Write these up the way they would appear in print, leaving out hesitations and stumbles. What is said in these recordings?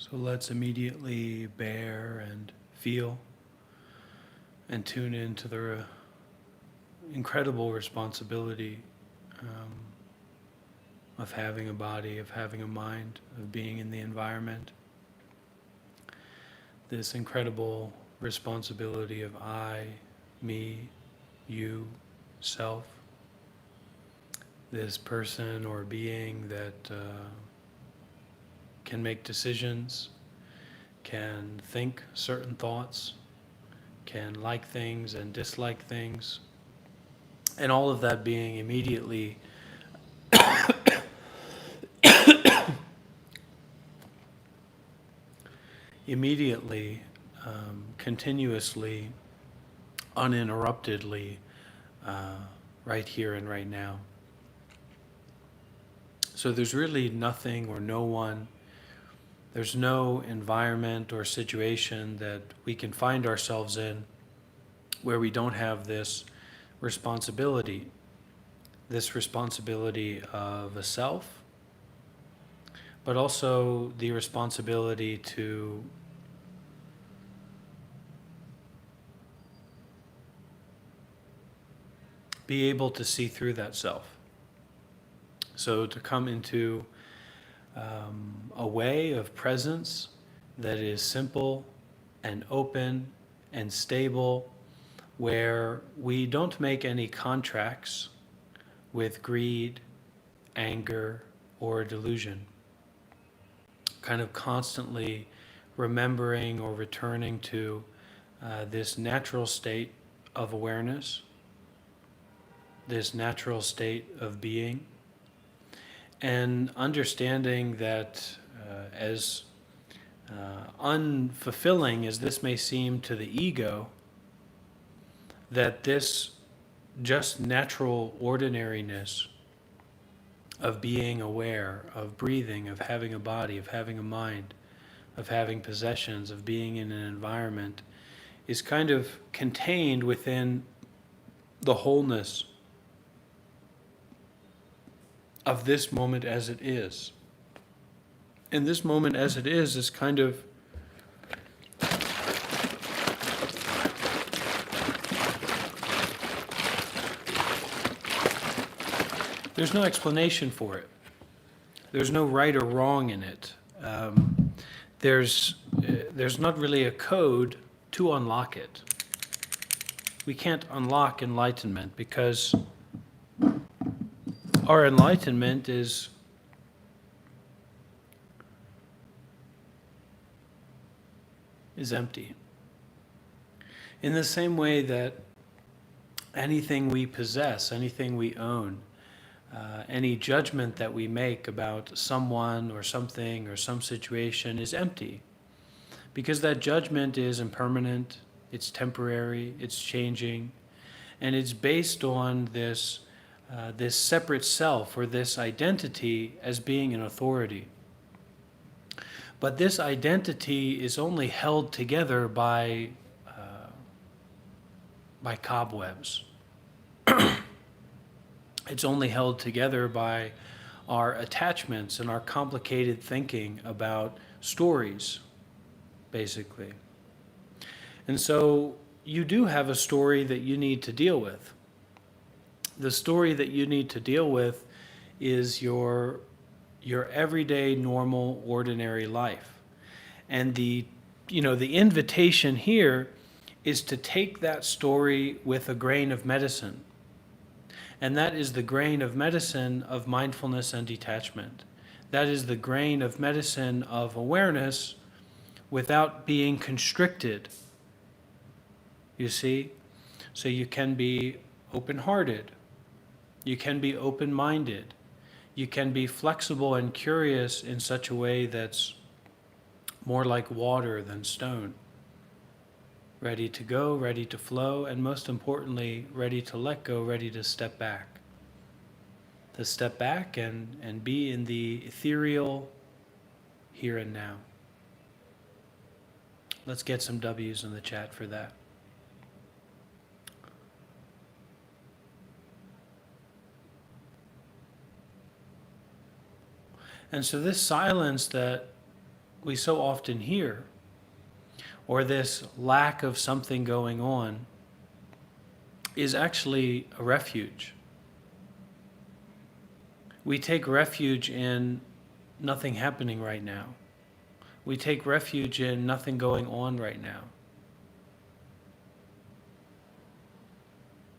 So let's immediately bear and feel and tune into the incredible responsibility of having a body, of having a mind, of being in the environment. This incredible responsibility of I, me, you, self. This person or being that can make decisions, can think certain thoughts, can like things and dislike things, and all of that being immediately continuously, uninterruptedly, right here and right now. So there's really nothing or no one, there's no environment or situation that we can find ourselves in where we don't have this responsibility of a self, but also the responsibility to be able to see through that self. So to come into a way of presence that is simple and open and stable, where we don't make any contracts with greed, anger, or delusion. Kind of constantly remembering or returning to this natural state of awareness, this natural state of being, and understanding that as unfulfilling as this may seem to the ego, that this just natural ordinariness of being aware, of breathing, of having a body, of having a mind, of having possessions, of being in an environment, is kind of contained within the wholeness of this moment as it is. And this moment as it is kind of there's no explanation for it. There's no right or wrong in it. There's not really a code to unlock it. We can't unlock enlightenment because our enlightenment is empty. In the same way that anything we possess, anything we own, any judgment that we make about someone or something or some situation is empty. Because that judgment is impermanent, it's temporary, it's changing, and it's based on this separate self or this identity as being an authority. But this identity is only held together by cobwebs. It's only held together by our attachments and our complicated thinking about stories, basically. And so you do have a story that you need to deal with. The story that you need to deal with is your everyday, normal, ordinary life. And the invitation here is to take that story with a grain of medicine. And that is the grain of medicine of mindfulness and detachment. That is the grain of medicine of awareness without being constricted. You see? So you can be open-hearted. You can be open-minded. You can be flexible and curious in such a way that's more like water than stone. Ready to go, ready to flow, and most importantly, ready to let go, ready to step back. To step back and be in the ethereal here and now. Let's get some W's in the chat for that. And so this silence that we so often hear, or this lack of something going on, is actually a refuge. We take refuge in nothing happening right now. We take refuge in nothing going on right now.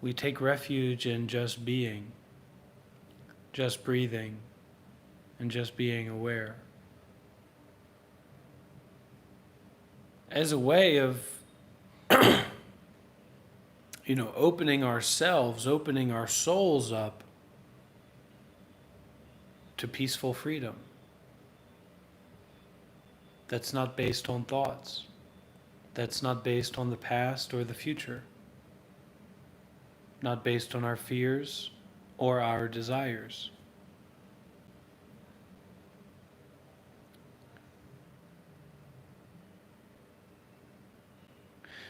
We take refuge in just being, just breathing, and just being aware. As a way of, opening ourselves, opening our souls up to peaceful freedom that's not based on thoughts, that's not based on the past or the future, not based on our fears or our desires.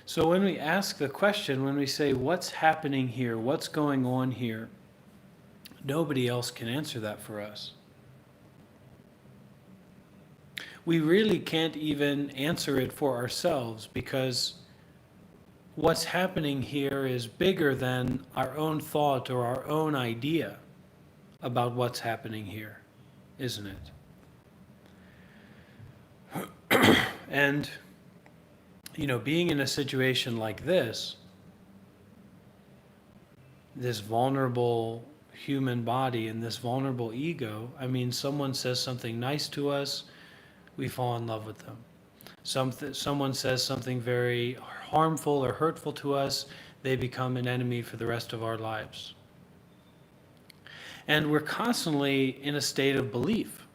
So when we ask the question, when we say, what's happening here, what's going on here, nobody else can answer that for us. We really can't even answer it for ourselves, because what's happening here is bigger than our own thought or our own idea about what's happening here, isn't it? And being in a situation like this vulnerable human body and this vulnerable ego, someone says something nice to us, we fall in love with them. Someone says something very harmful or hurtful to us, they become an enemy for the rest of our lives. And we're constantly in a state of belief,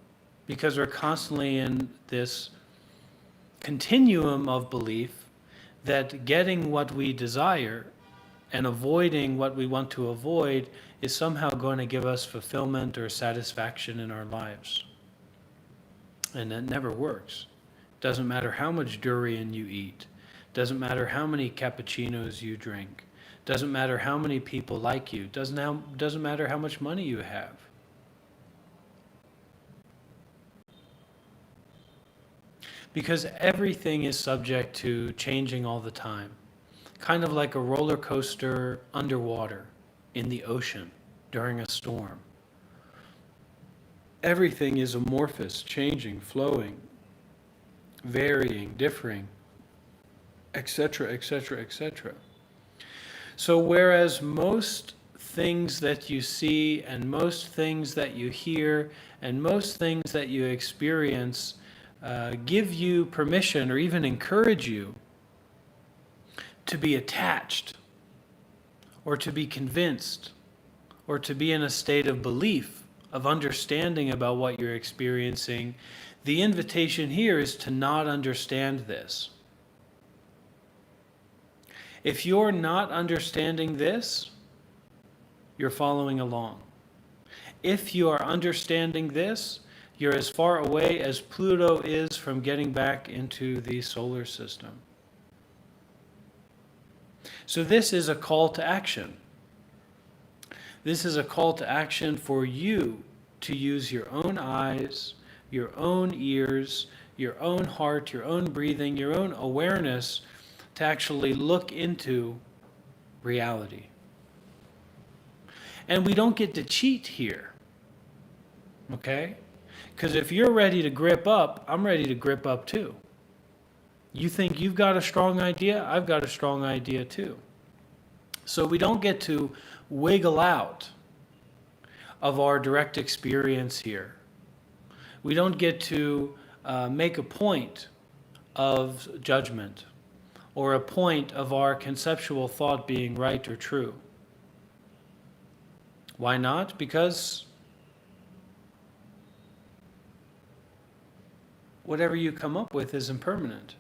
because we're constantly in this continuum of belief that getting what we desire and avoiding what we want to avoid is somehow going to give us fulfillment or satisfaction in our lives. And that never works. Doesn't matter how much durian you eat. Doesn't matter how many cappuccinos you drink. Doesn't matter how many people like you. Doesn't matter how much money you have. Because everything is subject to changing all the time. Kind of like a roller coaster underwater in the ocean during a storm. Everything is amorphous, changing, flowing, varying, differing, etc., etc., etc. So whereas most things that you see and most things that you hear and most things that you experience give you permission or even encourage you to be attached or to be convinced or to be in a state of belief, of understanding about what you're experiencing, the invitation here is to not understand this. If you're not understanding this, you're following along. If you are understanding this, you're as far away as Pluto is from getting back into the solar system. So this is a call to action. This is a call to action for you to use your own eyes, your own ears, your own heart, your own breathing, your own awareness to actually look into reality. And we don't get to cheat here, okay? Because if you're ready to grip up, I'm ready to grip up too. You think you've got a strong idea? I've got a strong idea too. So we don't get to wiggle out of our direct experience here. We don't get to make a point of judgment or a point of our conceptual thought being right or true. Why not? Because whatever you come up with is impermanent.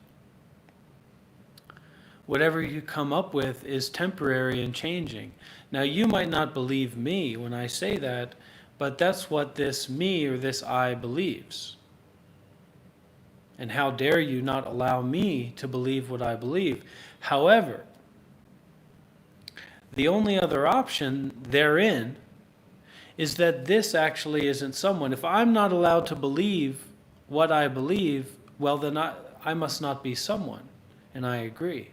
Whatever you come up with is temporary and changing. Now, you might not believe me when I say that, but that's what this me or this I believes. And how dare you not allow me to believe what I believe? However, the only other option therein is that this actually isn't someone. If I'm not allowed to believe what I believe, well, then I must not be someone. And I agree.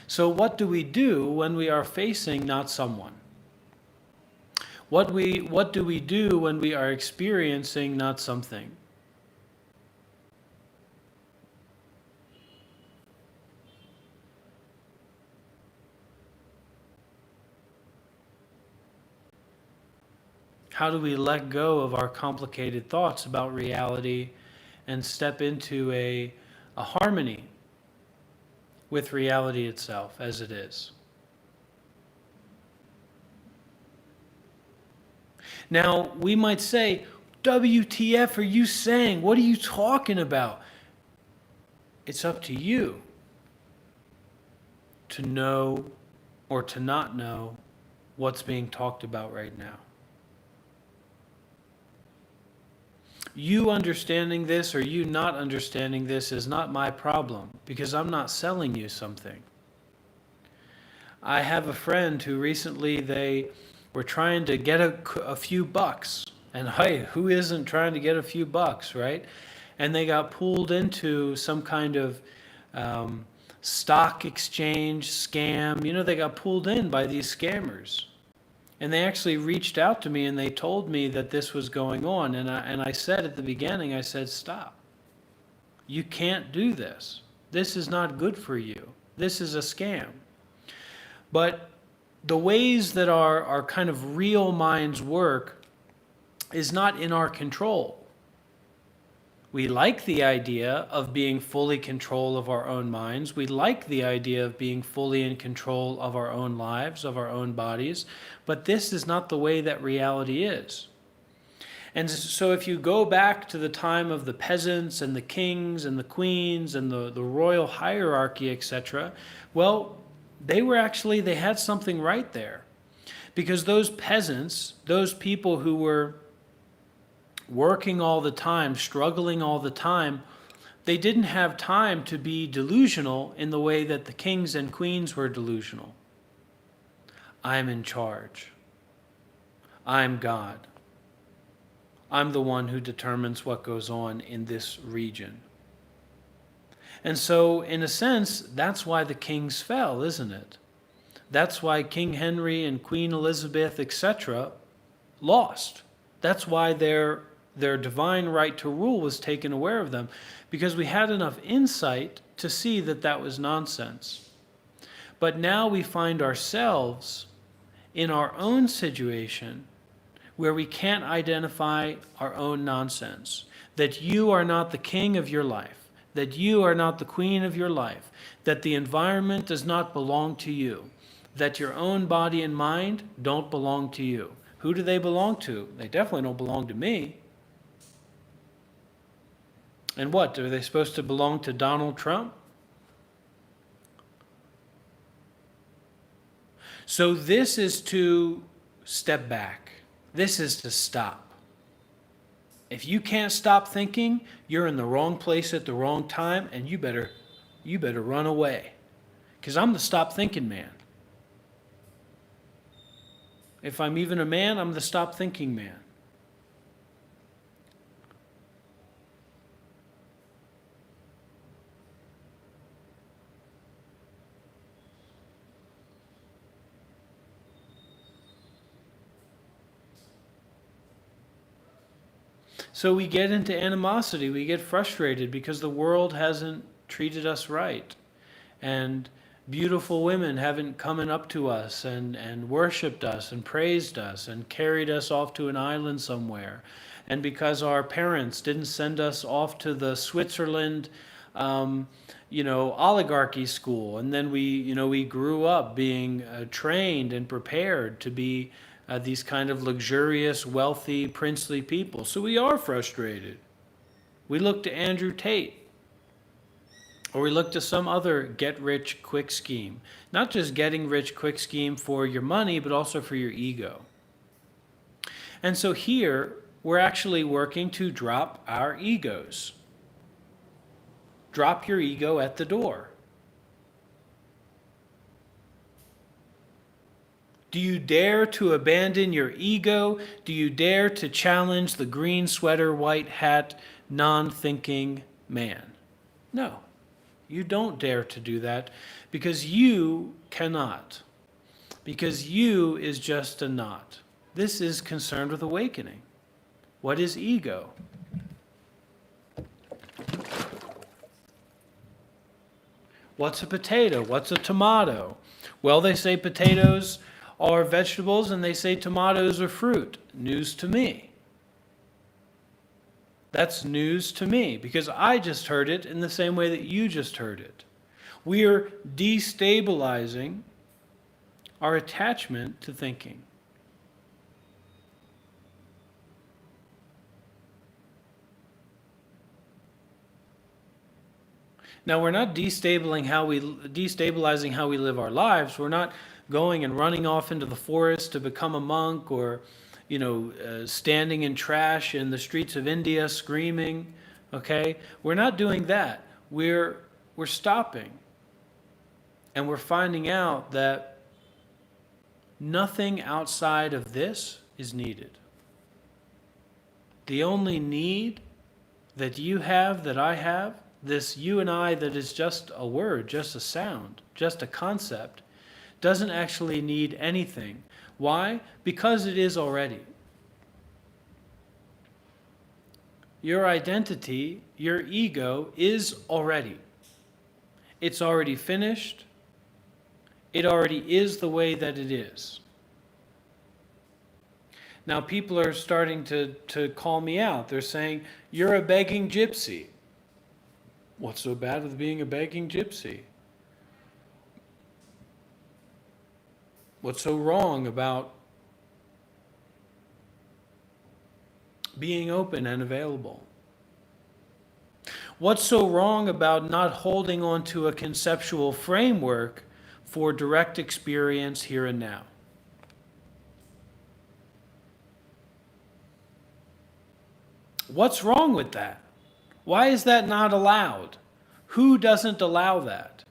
So what do we do when we are facing not someone? What do we do when we are experiencing not something? How do we let go of our complicated thoughts about reality and step into a harmony with reality itself as it is? Now, we might say, WTF are you saying? What are you talking about? It's up to you to know or to not know what's being talked about right now. You understanding this or you not understanding this is not my problem, because I'm not selling you something. I have a friend who recently they were trying to get a few bucks. And hey, who isn't trying to get a few bucks, right? And they got pulled into some kind of stock exchange scam. You know, they got pulled in by these scammers. And they actually reached out to me and they told me that this was going on. And I said at the beginning, I said, stop. You can't do this. This is not good for you. This is a scam. But the ways that our kind of real minds work is not in our control. We like the idea of being fully in control of our own minds. We like the idea of being fully in control of our own lives, of our own bodies. But this is not the way that reality is. And so if you go back to the time of the peasants and the kings and the queens and the royal hierarchy, etc., well, they had something right there. Because those peasants, those people who were working all the time, struggling all the time, they didn't have time to be delusional in the way that the kings and queens were delusional. I'm in charge. I'm God. I'm the one who determines what goes on in this region. And so, in a sense, that's why the kings fell, isn't it? That's why King Henry and Queen Elizabeth, etc., lost. That's why their divine right to rule was taken away of them, because we had enough insight to see that that was nonsense. But now we find ourselves in our own situation where we can't identify our own nonsense, that you are not the king of your life, that you are not the queen of your life, that the environment does not belong to you, that your own body and mind don't belong to you. Who do they belong to? They definitely don't belong to me. And what? Are they supposed to belong to Donald Trump? So this is to step back. This is to stop. If you can't stop thinking, you're in the wrong place at the wrong time, and you better run away. Because I'm the stop thinking man. If I'm even a man, I'm the stop thinking man. So we get into animosity, we get frustrated because the world hasn't treated us right. And beautiful women haven't come up to us and worshipped us and praised us and carried us off to an island somewhere. And because our parents didn't send us off to the Switzerland, oligarchy school, and then we grew up being trained and prepared to be these kind of luxurious, wealthy, princely people. So we are frustrated. We look to Andrew Tate, or we look to some other get-rich-quick scheme. Not just getting-rich-quick scheme for your money, but also for your ego. And so here, we're actually working to drop our egos. Drop your ego at the door. Do you dare to abandon your ego? Do you dare to challenge the green sweater, white hat, non-thinking man. No, you don't dare to do that because you cannot. Because you is just a not. This is concerned with awakening. What is ego? What's a potato? What's a tomato? Well, they say potatoes are vegetables and they say tomatoes are fruit. News to me. That's news to me because I just heard it in the same way that you just heard it. We are destabilizing our attachment to thinking. Now, we're not destabilizing how we live our lives. We're not going and running off into the forest to become a monk or, standing in trash in the streets of India screaming. Okay? We're not doing that. We're stopping. And we're finding out that nothing outside of this is needed. The only need that you have, that I have, this you and I that is just a word, just a sound, just a concept, doesn't actually need anything. Why? Because it is already. Your identity, your ego, is already. It's already finished. It already is the way that it is. Now people are starting to call me out. They're saying, you're a begging gypsy. What's so bad with being a begging gypsy? What's so wrong about being open and available? What's so wrong about not holding on to a conceptual framework for direct experience here and now? What's wrong with that? Why is that not allowed? Who doesn't allow that?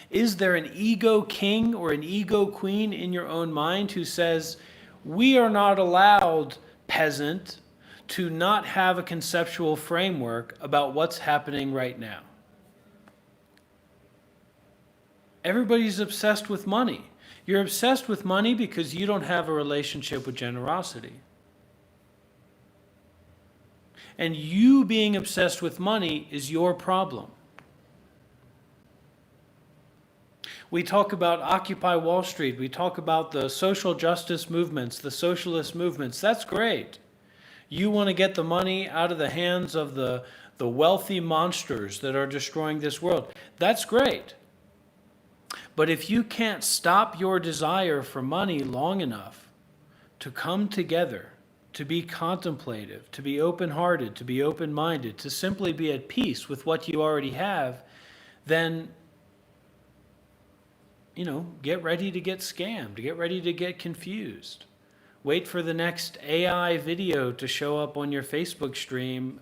Is there an ego king or an ego queen in your own mind who says, we are not allowed, peasant, to not have a conceptual framework about what's happening right now? Everybody's obsessed with money. You're obsessed with money because you don't have a relationship with generosity. And you being obsessed with money is your problem. We talk about Occupy Wall Street. We talk about the social justice movements, the socialist movements. That's great. You want to get the money out of the hands of the wealthy monsters that are destroying this world. That's great. But if you can't stop your desire for money long enough to come together, to be contemplative, to be open-hearted, to be open-minded, to simply be at peace with what you already have, then, get ready to get scammed, get ready to get confused. Wait for the next AI video to show up on your Facebook stream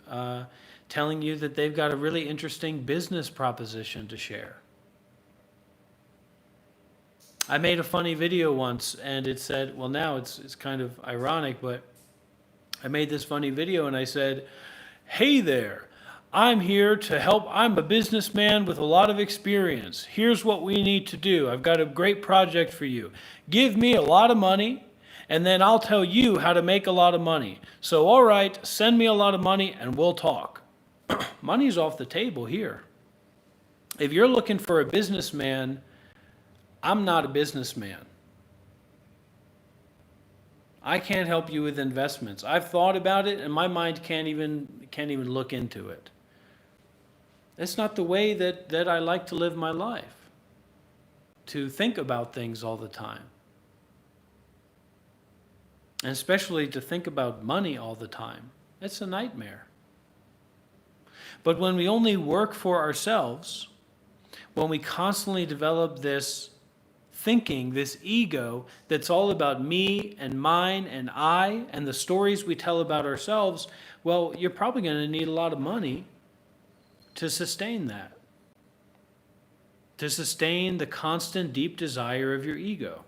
telling you that they've got a really interesting business proposition to share. I made a funny video once and it said, well, now it's kind of ironic, but I made this funny video and I said, hey there, I'm here to help. I'm a businessman with a lot of experience. Here's what we need to do. I've got a great project for you. Give me a lot of money and then I'll tell you how to make a lot of money. So, all right, send me a lot of money and we'll talk. Money's off the table here. If you're looking for a businessman, I'm not a businessman. I can't help you with investments. I've thought about it and my mind can't even look into it. It's not the way that I like to live my life, to think about things all the time. And especially to think about money all the time. It's a nightmare. But when we only work for ourselves, when we constantly develop this thinking, this ego that's all about me and mine and I and the stories we tell about ourselves, well, you're probably going to need a lot of money to sustain that, to sustain the constant deep desire of your ego.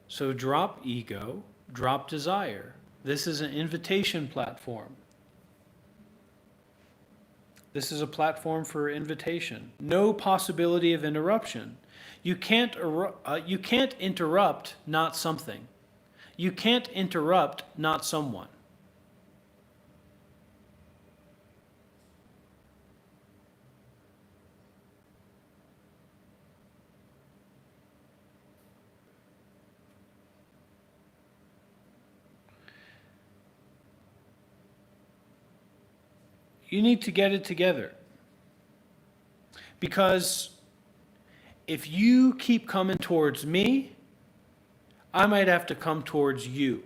So drop ego, drop desire. This is an invitation platform. This is a platform for invitation. No possibility of interruption. You can't interrupt not something. You can't interrupt not someone. You need to get it together. Because if you keep coming towards me, I might have to come towards you.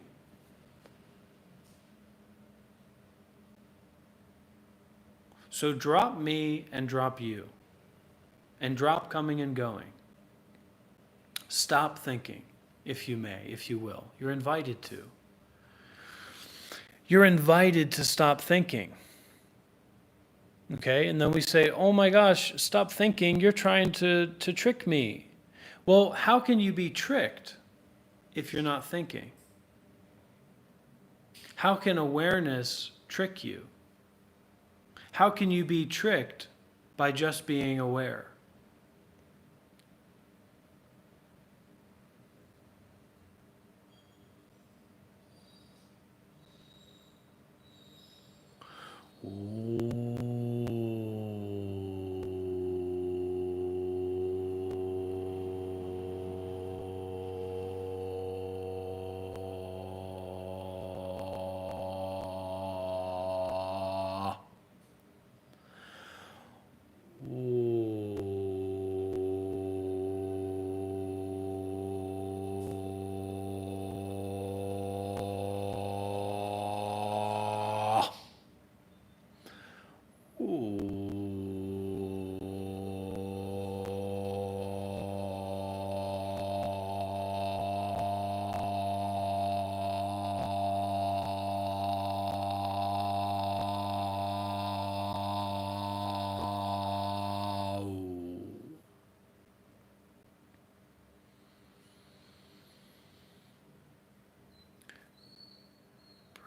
So drop me and drop you. And drop coming and going. Stop thinking, if you may, if you will. You're invited to. You're invited to stop thinking. Okay, and then we say, oh my gosh, stop thinking, you're trying to trick me. Well, how can you be tricked if you're not thinking? How can awareness trick you? How can you be tricked by just being aware?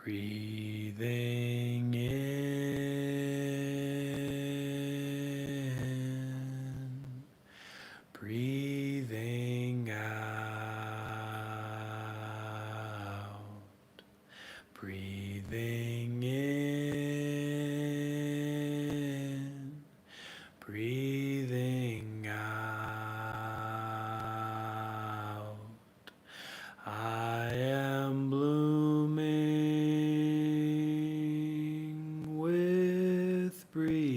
Breathing in, breathing out, breathing in, breathing out. I am blooming with breathing.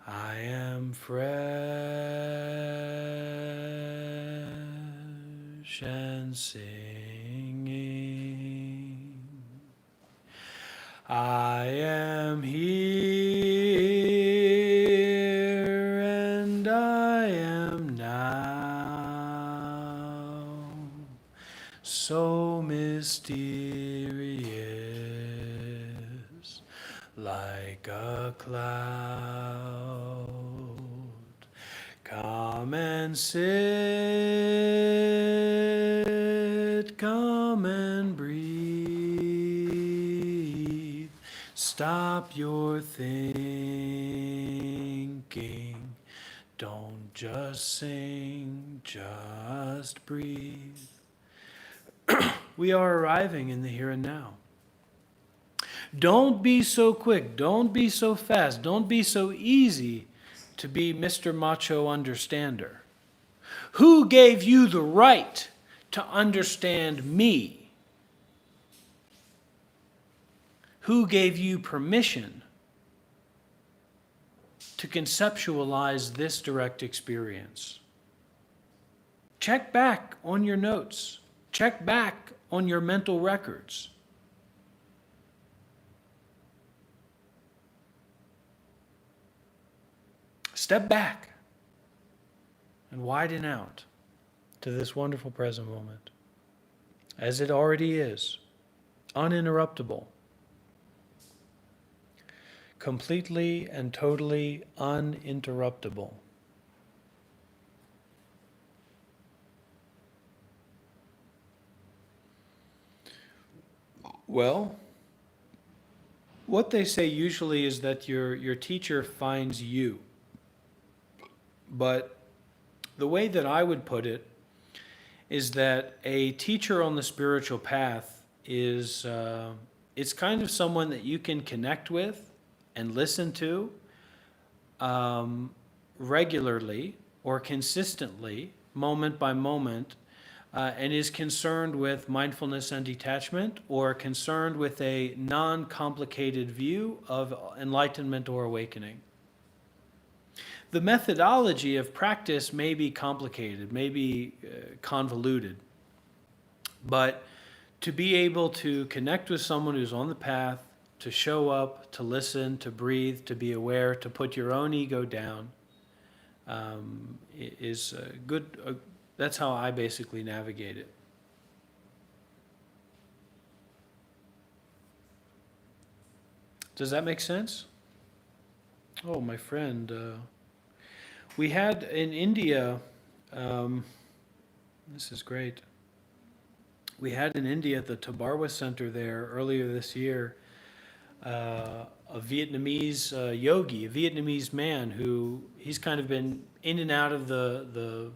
I am fresh and singing. I am here and I am now, so mysterious, like a cloud. Come and sit, come and breathe. Stop your thinking. Don't just sing, just breathe. We are arriving in the here and now. Don't be so quick. Don't be so fast. Don't be so easy to be Mr. Macho Understander. Who gave you the right to understand me? Who gave you permission to conceptualize this direct experience? Check back on your notes. Check back on your mental records. Step back and widen out to this wonderful present moment, as it already is, uninterruptible, completely and totally uninterruptible. Well, What they say usually is that your teacher finds you. But the way that I would put it is that a teacher on the spiritual path is it's kind of someone that you can connect with and listen to regularly or consistently, moment by moment, and is concerned with mindfulness and detachment, or concerned with a non-complicated view of enlightenment or awakening. The methodology of practice may be complicated, may be convoluted, but to be able to connect with someone who's on the path, to show up, to listen, to breathe, to be aware, to put your own ego down, is good. That's how I basically navigate it. Does that make sense? Oh, my friend. We had in India, this is great. We had in India at the Tabarwa Center there earlier this year, a Vietnamese yogi, a Vietnamese man who he's kind of been in and out of the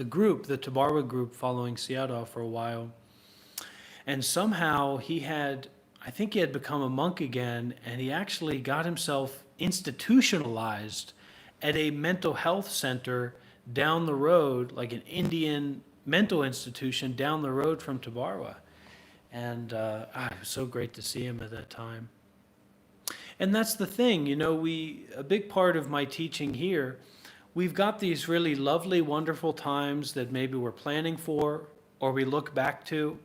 group, the Tabarwa group, following Sayadaw for a while. And somehow I think he had become a monk again, and he actually got himself institutionalized at a mental health center down the road, like an Indian mental institution down the road from Tabarwa. And it was so great to see him at that time. And that's the thing, a big part of my teaching here, we've got these really lovely, wonderful times that maybe we're planning for or we look back to.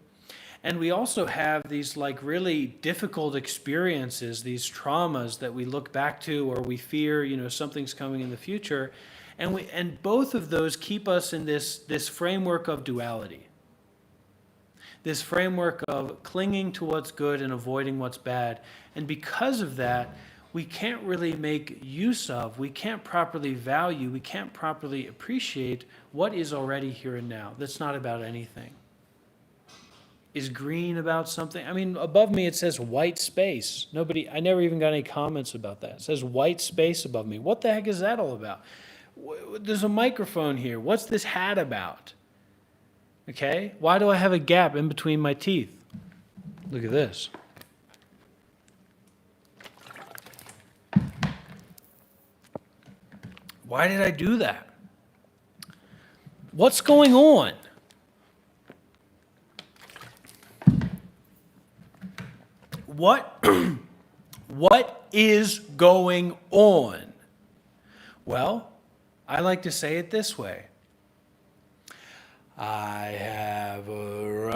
And we also have these like really difficult experiences, these traumas that we look back to or we fear, something's coming in the future. And both of those keep us in this framework of duality. This framework of clinging to what's good and avoiding what's bad. And because of that, we can't really make use of, we can't properly value, we can't properly appreciate what is already here and now. That's not about anything. Is green about something? I mean, above me it says white space. I never even got any comments about that. It says white space above me. What the heck is that all about? There's a microphone here. What's this hat about? Okay? Why do I have a gap in between my teeth? Look at this. Why did I do that? What's going on? What is going on? Well, I like to say it this way. I have arrived,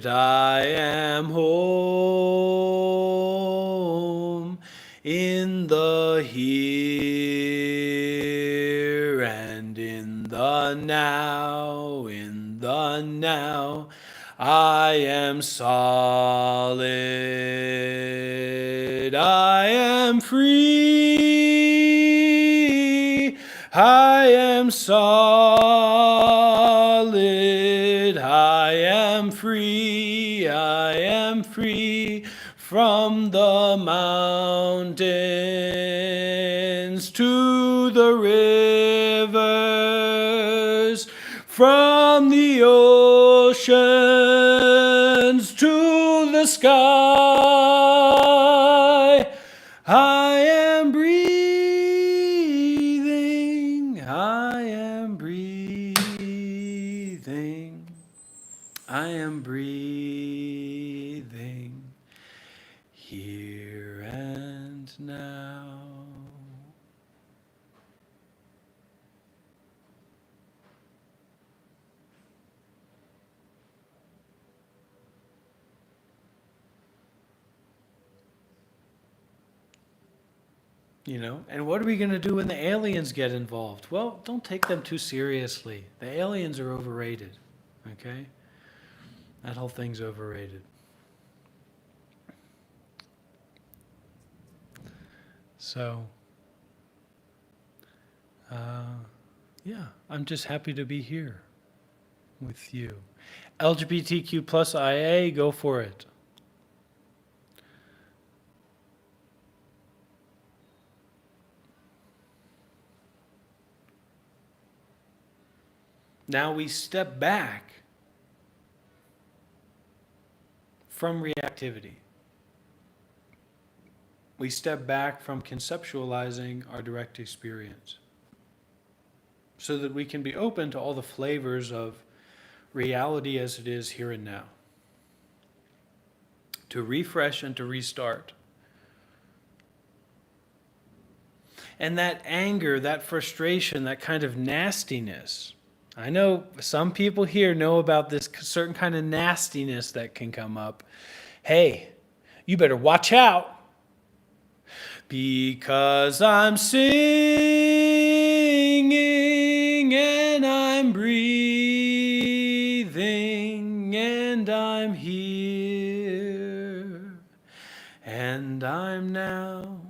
I am home in the here and in the now, I am solid, I am free, I am solid, I am free from the mountains to the rivers, from the oceans to the sky. I am breathing, I am breathing, I am breathing here and now. And what are we going to do when the aliens get involved? Well, don't take them too seriously. The aliens are overrated, okay? That whole thing's overrated. So, yeah, I'm just happy to be here with you. LGBTQ plus IA, go for it. Now we step back from reactivity. We step back from conceptualizing our direct experience so that we can be open to all the flavors of reality as it is here and now. To refresh and to restart. And that anger, that frustration, that kind of nastiness. I know some people here know about this certain kind of nastiness that can come up. Hey, you better watch out. Because I'm singing and I'm breathing and I'm here and I'm now.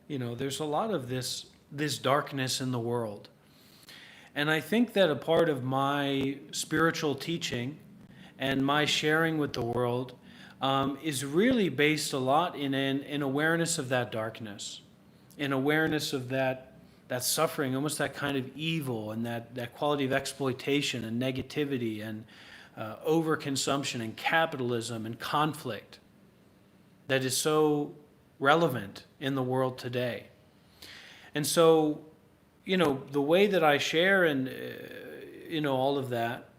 You know, there's a lot of this darkness in the world. And I think that a part of my spiritual teaching and my sharing with the world is really based a lot in an awareness of that darkness, in awareness of that suffering, almost that kind of evil and that quality of exploitation and negativity and overconsumption and capitalism and conflict that is so relevant in the world today. And so, you know, the way that I share and, all of that,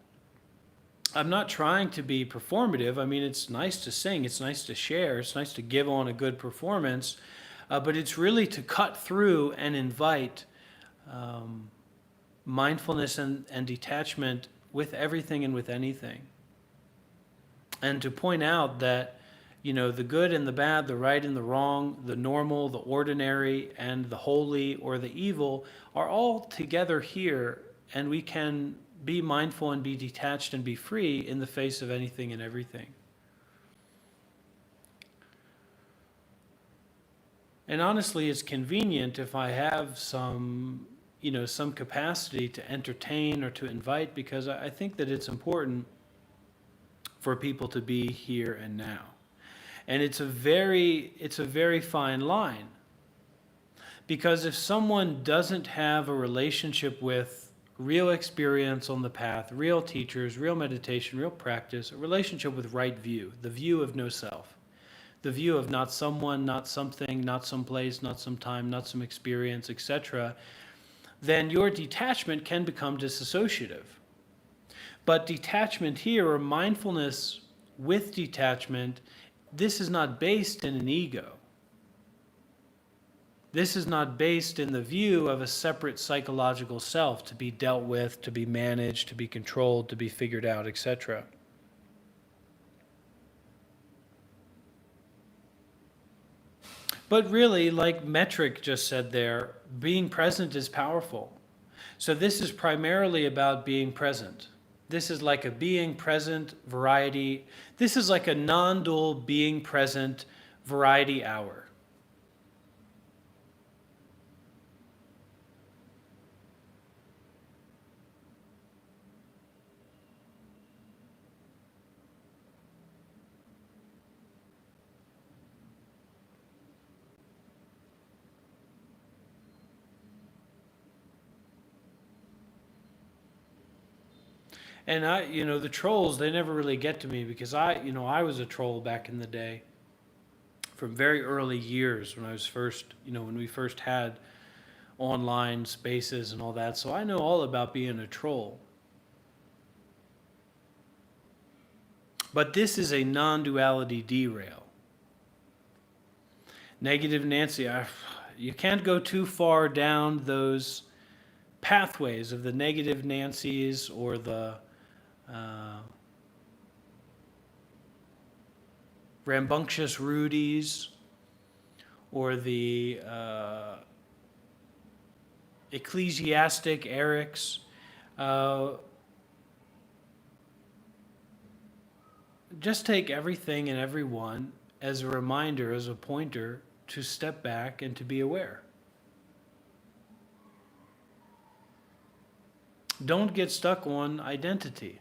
I'm not trying to be performative. I mean, it's nice to sing, it's nice to share, it's nice to give on a good performance, but it's really to cut through and invite mindfulness and detachment with everything and with anything. And to point out that, you know, the good and the bad, the right and the wrong, the normal, the ordinary, and the holy or the evil are all together here, and we can be mindful and be detached and be free in the face of anything and everything. And honestly, it's convenient if I have some capacity to entertain or to invite, because I think that it's important for people to be here and now. And it's a very fine line. Because if someone doesn't have a relationship with real experience on the path, real teachers, real meditation, real practice, a relationship with right view, the view of no self, the view of not someone, not something, not some place, not some time, not some experience, etc., then your detachment can become disassociative. But detachment here, or mindfulness with detachment, this is not based in an ego. This is not based in the view of a separate psychological self to be dealt with, to be managed, to be controlled, to be figured out, etc. But really, like Metric just said there, being present is powerful. So this is primarily about being present. This is like a being present variety. This is like a non-dual being present variety hour. And the trolls, they never really get to me, because I was a troll back in the day, from very early years when I was first, when we first had online spaces and all that. So I know all about being a troll. But this is a non-duality derail. Negative Nancy, you can't go too far down those pathways of the negative Nancys or the rambunctious Rudies or the ecclesiastic Erics. Just take everything and everyone as a reminder, as a pointer to step back and to be aware. Don't get stuck on identity.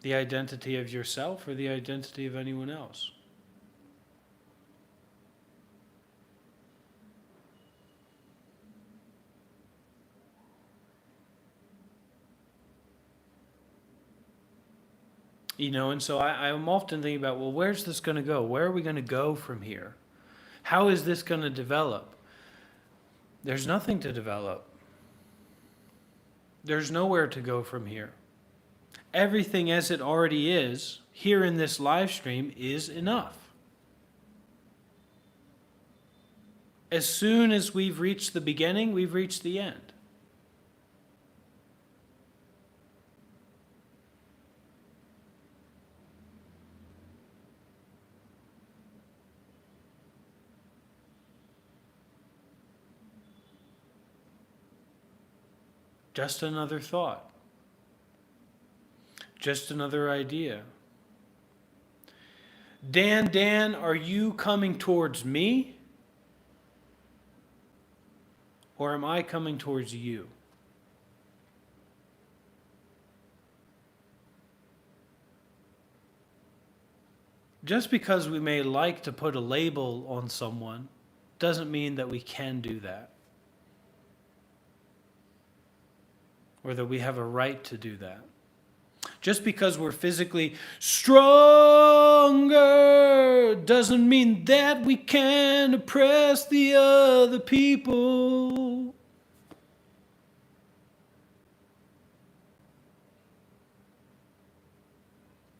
The identity of yourself or the identity of anyone else. And so I'm often thinking about, well, where's this going to go? Where are we going to go from here? How is this going to develop? There's nothing to develop. There's nowhere to go from here. Everything as it already is, here in this live stream, is enough. As soon as we've reached the beginning, we've reached the end. Just another thought. Just another idea. Dan, are you coming towards me? Or am I coming towards you? Just because we may like to put a label on someone doesn't mean that we can do that. Or that we have a right to do that. Just because we're physically stronger doesn't mean that we can oppress the other people.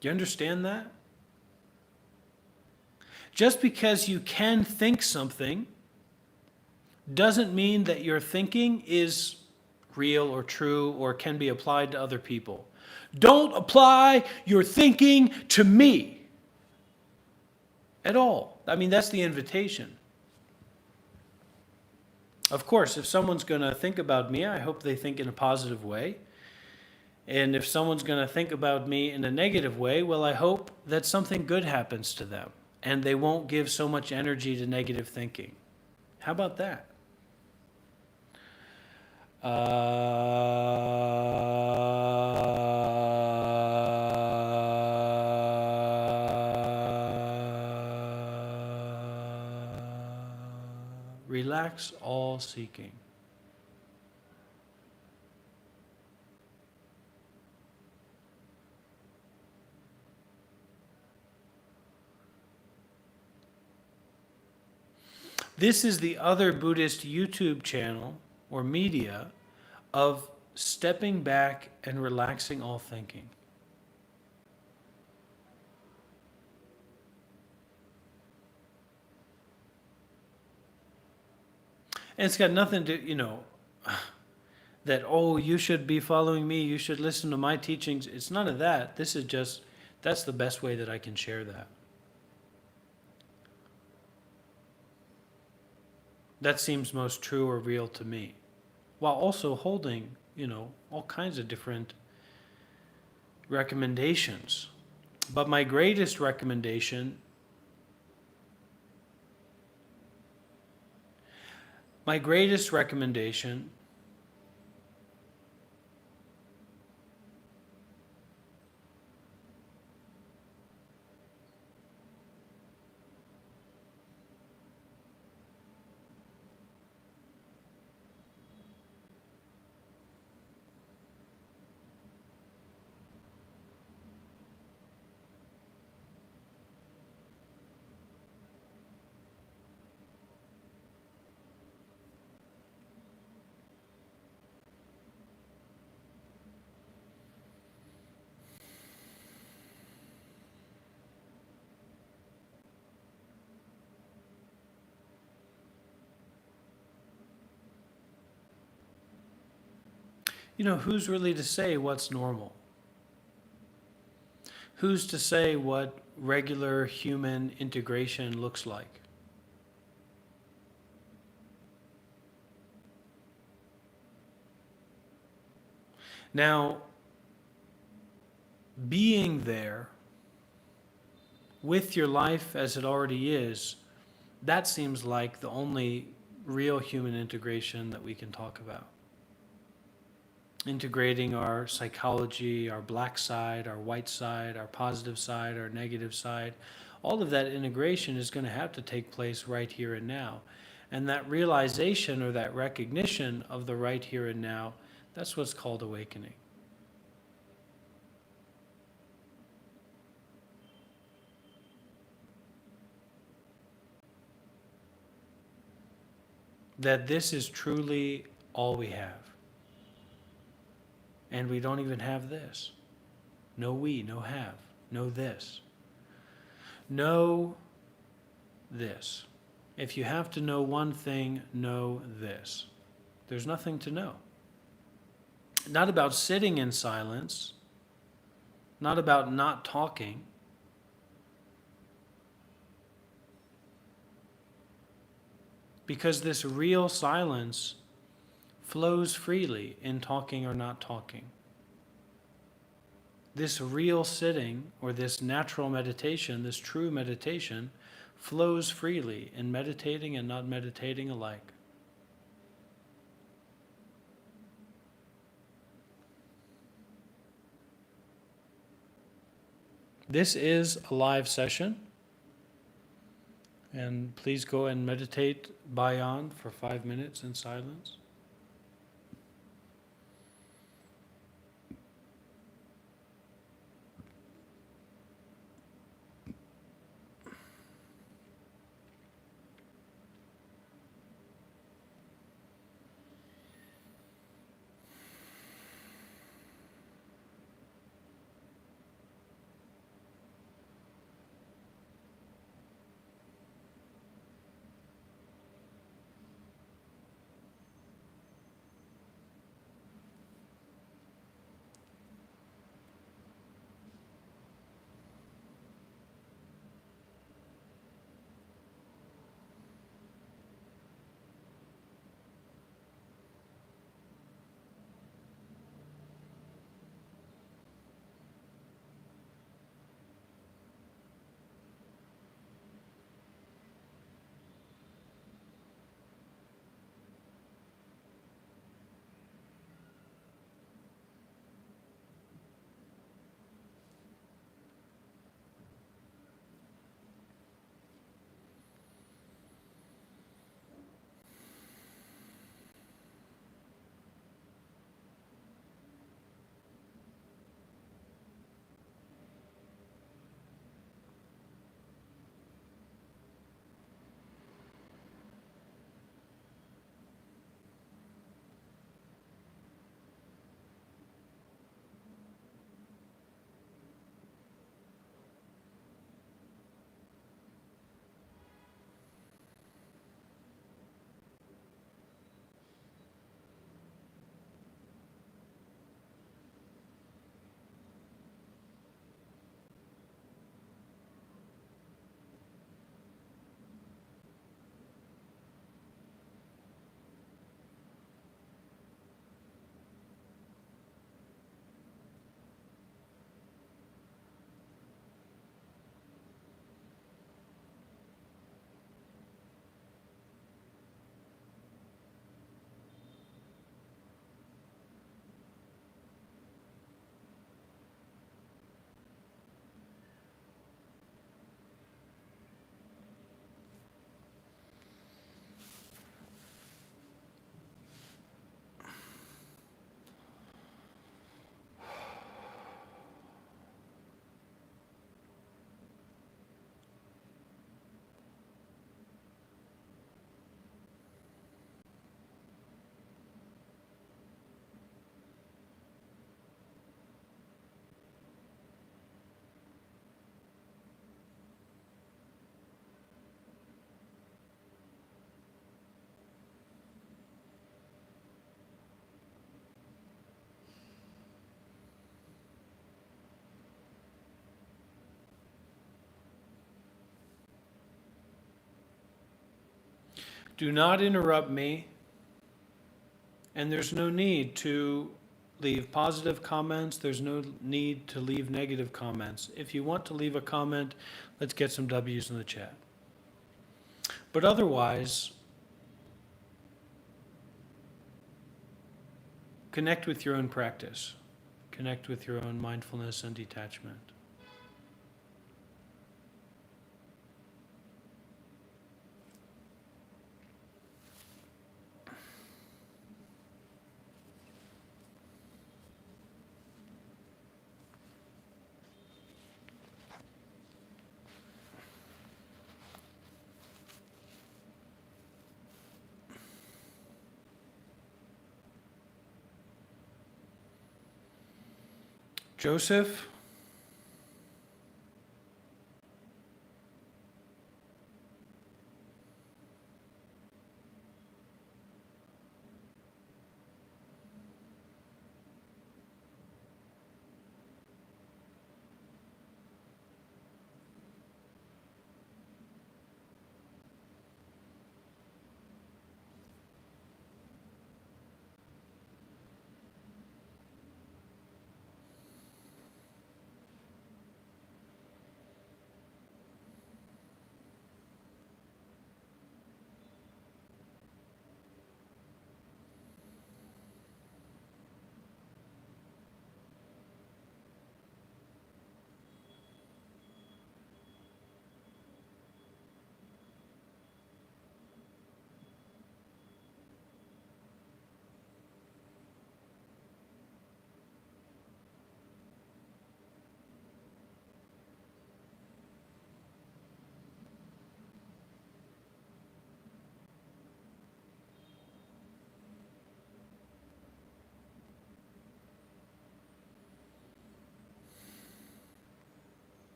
Do you understand that? Just because you can think something doesn't mean that your thinking is real or true or can be applied to other people. Don't apply your thinking to me at all. I mean, that's the invitation. Of course, if someone's going to think about me, I hope they think in a positive way. And if someone's going to think about me in a negative way, well, I hope that something good happens to them and they won't give so much energy to negative thinking. How about that? Relax all seeking. This is the other Buddhist YouTube channel or media of stepping back and relaxing all thinking. And it's got nothing to, that, oh, you should be following me, you should listen to my teachings. It's none of that. This is just, that's the best way that I can share that. That seems most true or real to me, while also holding, all kinds of different recommendations. But my greatest recommendation, who's really to say what's normal? Who's to say what regular human integration looks like? Now, being there with your life as it already is, that seems like the only real human integration that we can talk about. Integrating our psychology, our black side, our white side, our positive side, our negative side. All of that integration is going to have to take place right here and now. And that realization or that recognition of the right here and now, that's what's called awakening. that this is truly all we have. And we don't even have this. No we, no have, no this. Know this. If you have to know one thing, know this. There's nothing to know. Not about sitting in silence, not about not talking. Because this real silence flows freely in talking or not talking. This real sitting, or this natural meditation, this true meditation, flows freely in meditating and not meditating alike. This is a live session, and please go and meditate Bayan for 5 minutes in silence. Do not interrupt me, and there's no need to leave positive comments. There's no need to leave negative comments. If you want to leave a comment, let's get some W's in the chat. But otherwise, connect with your own practice. Connect with your own mindfulness and detachment. Joseph?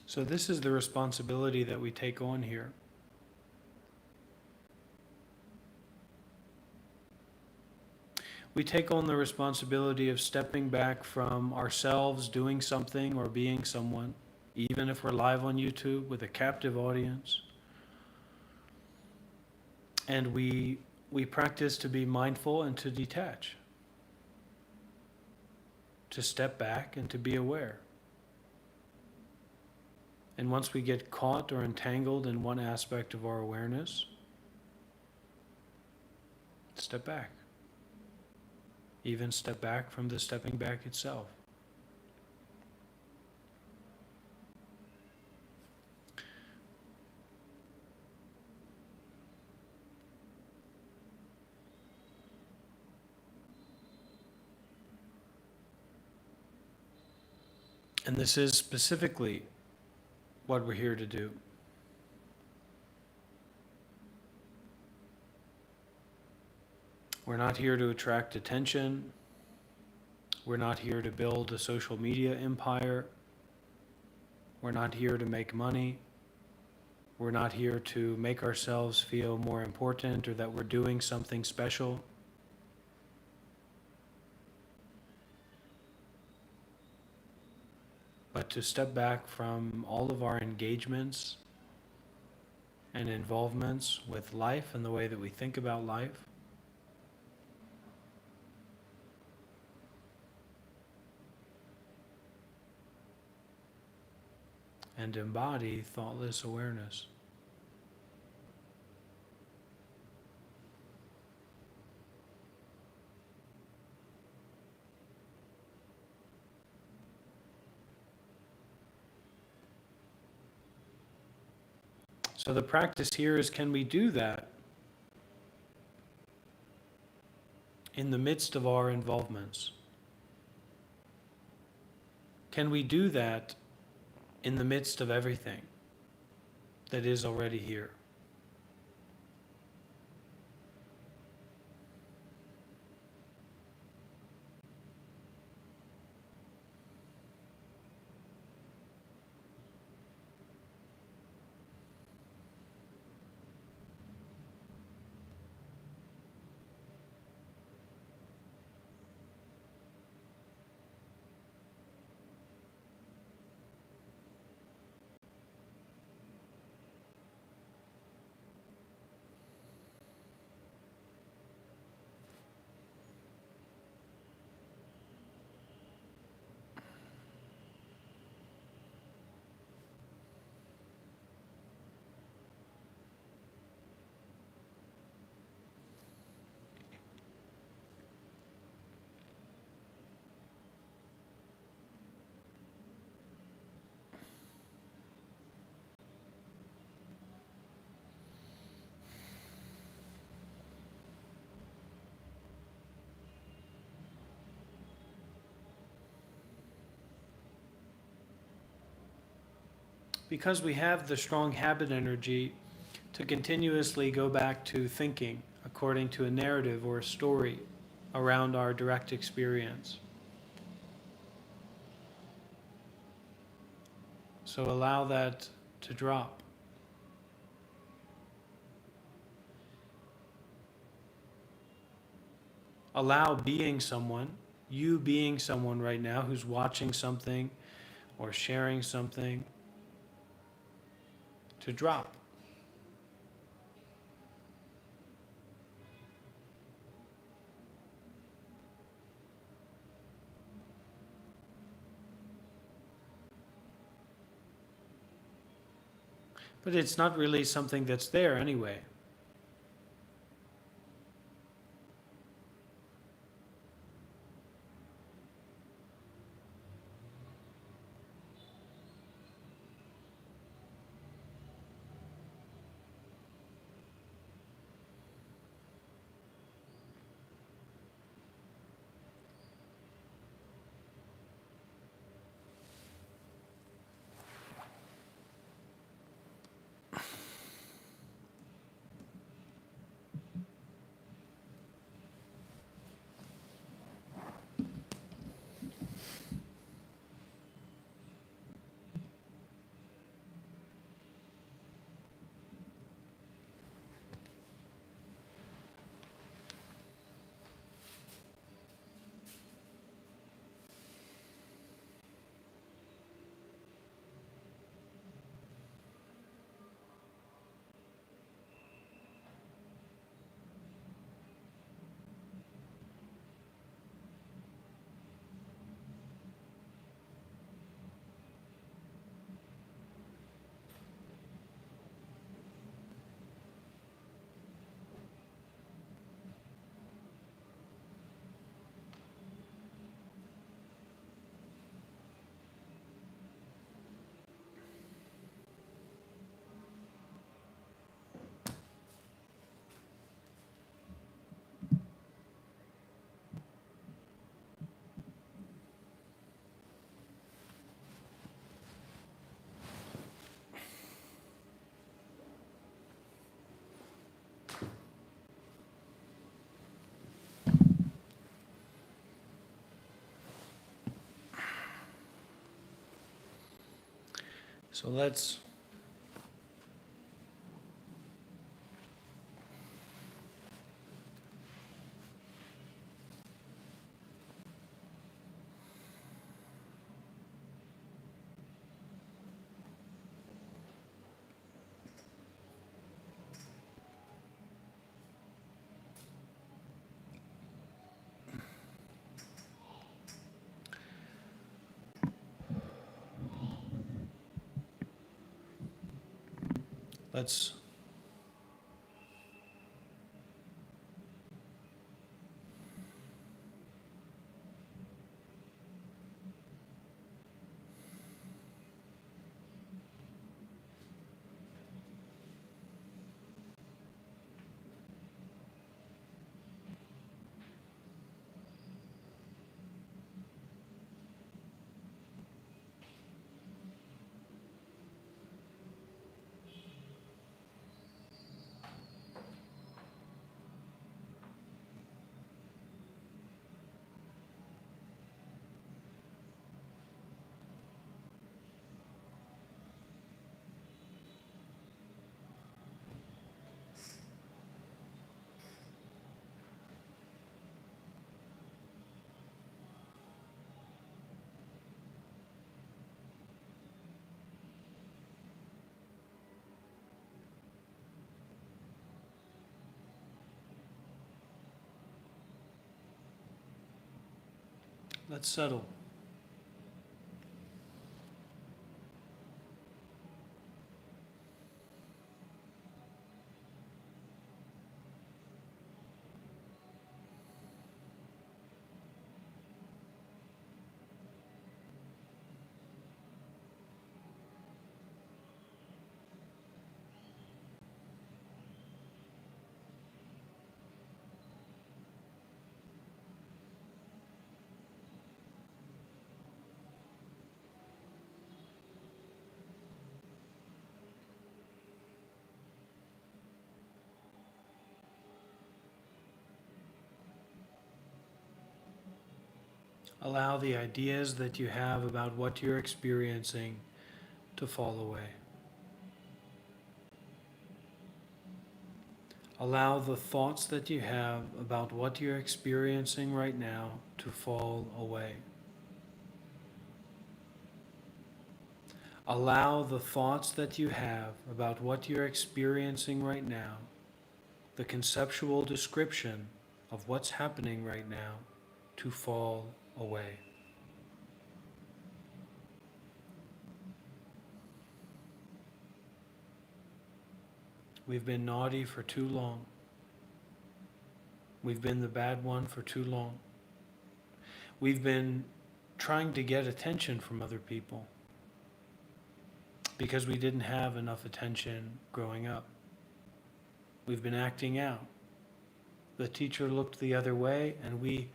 So this is the responsibility that we take on here. We take on the responsibility of stepping back from ourselves doing something or being someone, even if we're live on YouTube with a captive audience. And we practice to be mindful and to detach, to step back and to be aware. And once we get caught or entangled in one aspect of our awareness, step back. Even step back from the stepping back itself. And this is specifically what we're here to do. We're not here to attract attention. We're not here to build a social media empire. We're not here to make money. We're not here to make ourselves feel more important or that we're doing something special. But to step back from all of our engagements and involvements with life and the way that we think about life. And embody thoughtless awareness. So the practice here is, can we do that in the midst of our involvements? Can we do that in the midst of everything that is already here? because we have the strong habit energy to continuously go back to thinking according to a narrative or a story around our direct experience. So allow that to drop. Allow being someone, you being someone right now who's watching something or sharing something, to drop. But it's not really something that's there anyway. So let's let's settle. Allow the ideas that you have about what you're experiencing to fall away. Allow the thoughts that you have about what you're experiencing right now to fall away. Allow the thoughts that you have about what you're experiencing right now, the conceptual description of what's happening right now, to fall away. We've been naughty for too long. We've been the bad one for too long. We've been trying to get attention from other people because we didn't have enough attention growing up. We've been acting out. The teacher looked the other way and we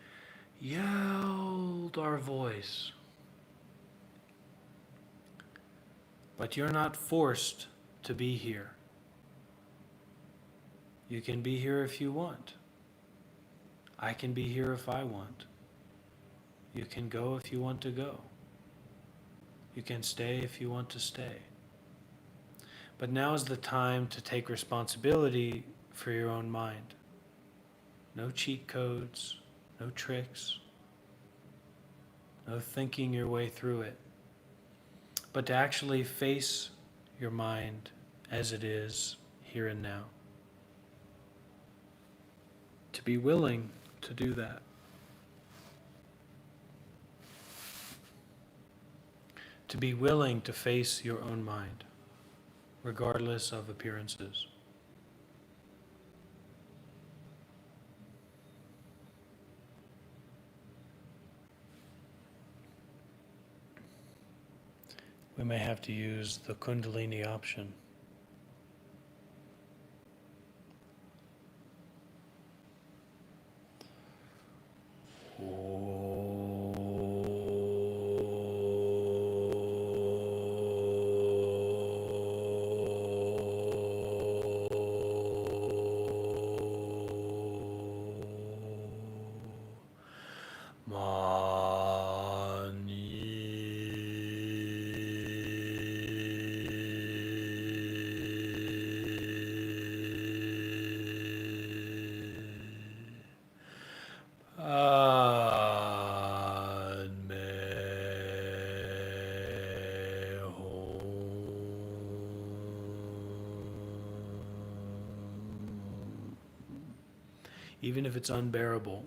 yelled our voice. But you're not forced to be here. You can be here if you want. I can be here if I want. You can go if you want to go. You can stay if you want to stay. But now is the time to take responsibility for your own mind. No cheat codes, no tricks, no thinking your way through it, but to actually face your mind as it is here and now. To be willing to do that. To be willing to face your own mind, regardless of appearances. We may have to use the Kundalini option. Even if it's unbearable.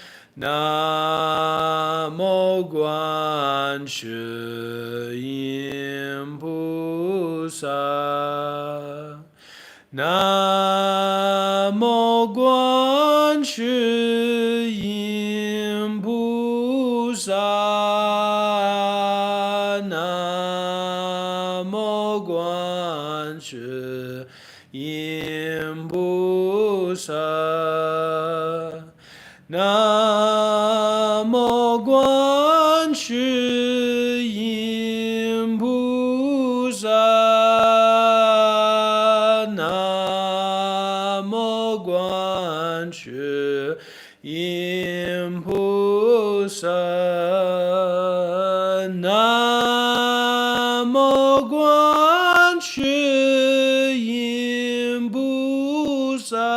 Namo Guan Shi Yin Pu Sa. Namo Guan Shi Yin Pu Sa. Namo Guan Shi Yin Pu Sa. Namo Guan Shi Yin Pu Sa. Namo Guan Shi Yin Pu Sa. Namo Guan Shi Yin Pu Sa.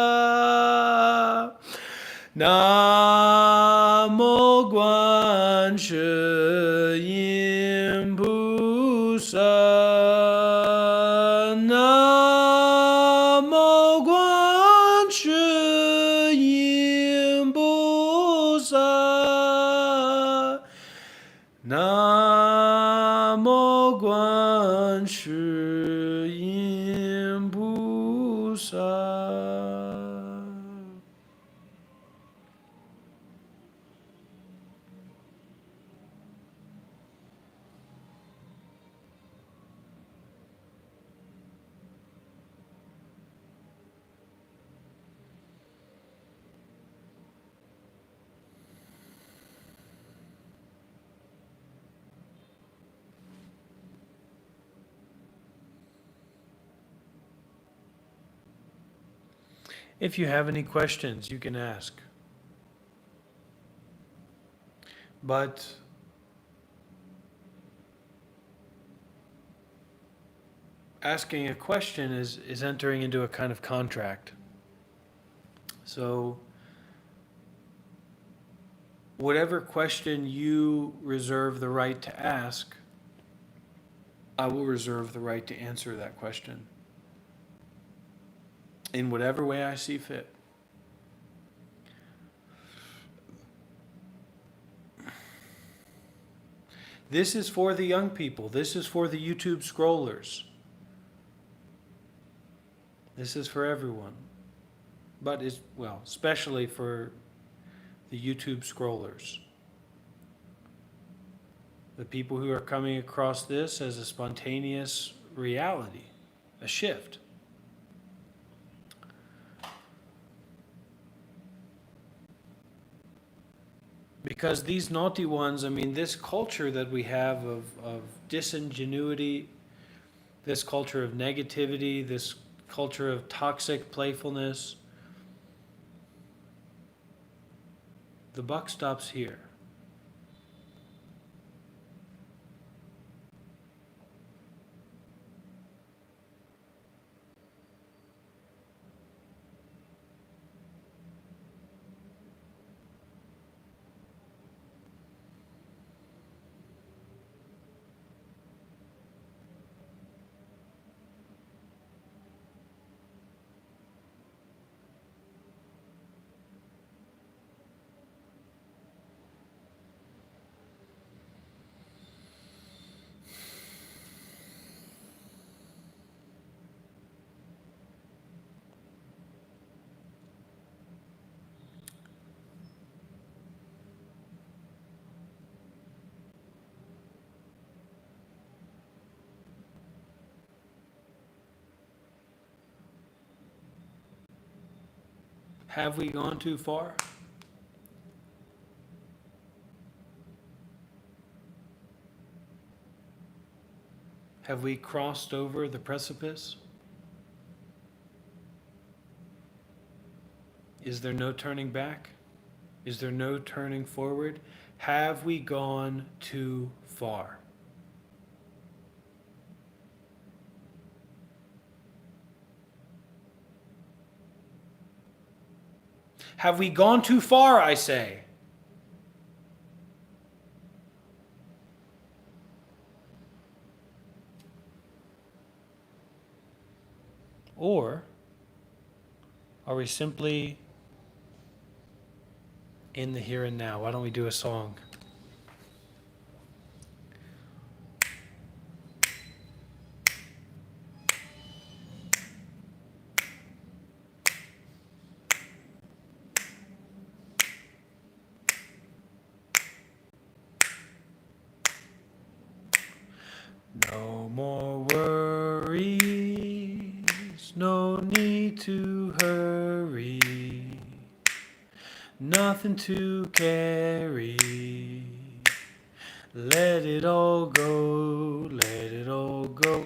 Namo Guan Shi Yin Pu Sa. Namo Guan Shi Yin Pu Sa. Namo Guan Shi Yin Pu Sa. If you have any questions, you can ask. But asking a question is entering into a kind of contract. So whatever question you reserve the right to ask, I will reserve the right to answer that question in whatever way I see fit. This is for the young people. This is for the YouTube scrollers. This is for everyone. But especially for the YouTube scrollers. The people who are coming across this as a spontaneous reality, a shift. Because these naughty ones, this culture that we have of disingenuity, this culture of negativity, this culture of toxic playfulness, the buck stops here. Have we gone too far? Have we crossed over the precipice? Is there no turning back? Is there no turning forward? Have we gone too far? Have we gone too far, I say? Or are we simply in the here and now. Why don't we do a song? No more worries, no need to hurry, nothing to carry. Let it all go, let it all go.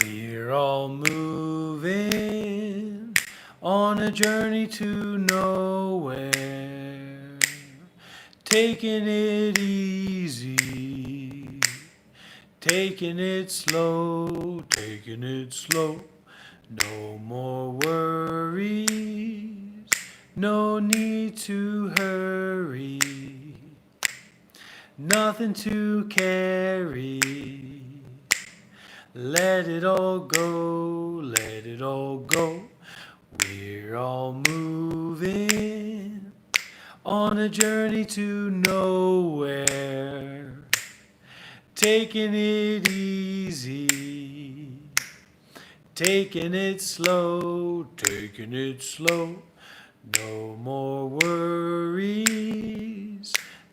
We're all moving on a journey to nowhere, taking it easy, taking it slow, taking it slow. No more worries, no need to hurry, nothing to carry. Let it all go, let it all go. We're all moving on a journey to nowhere, taking it easy, taking it slow, taking it slow. No more worries,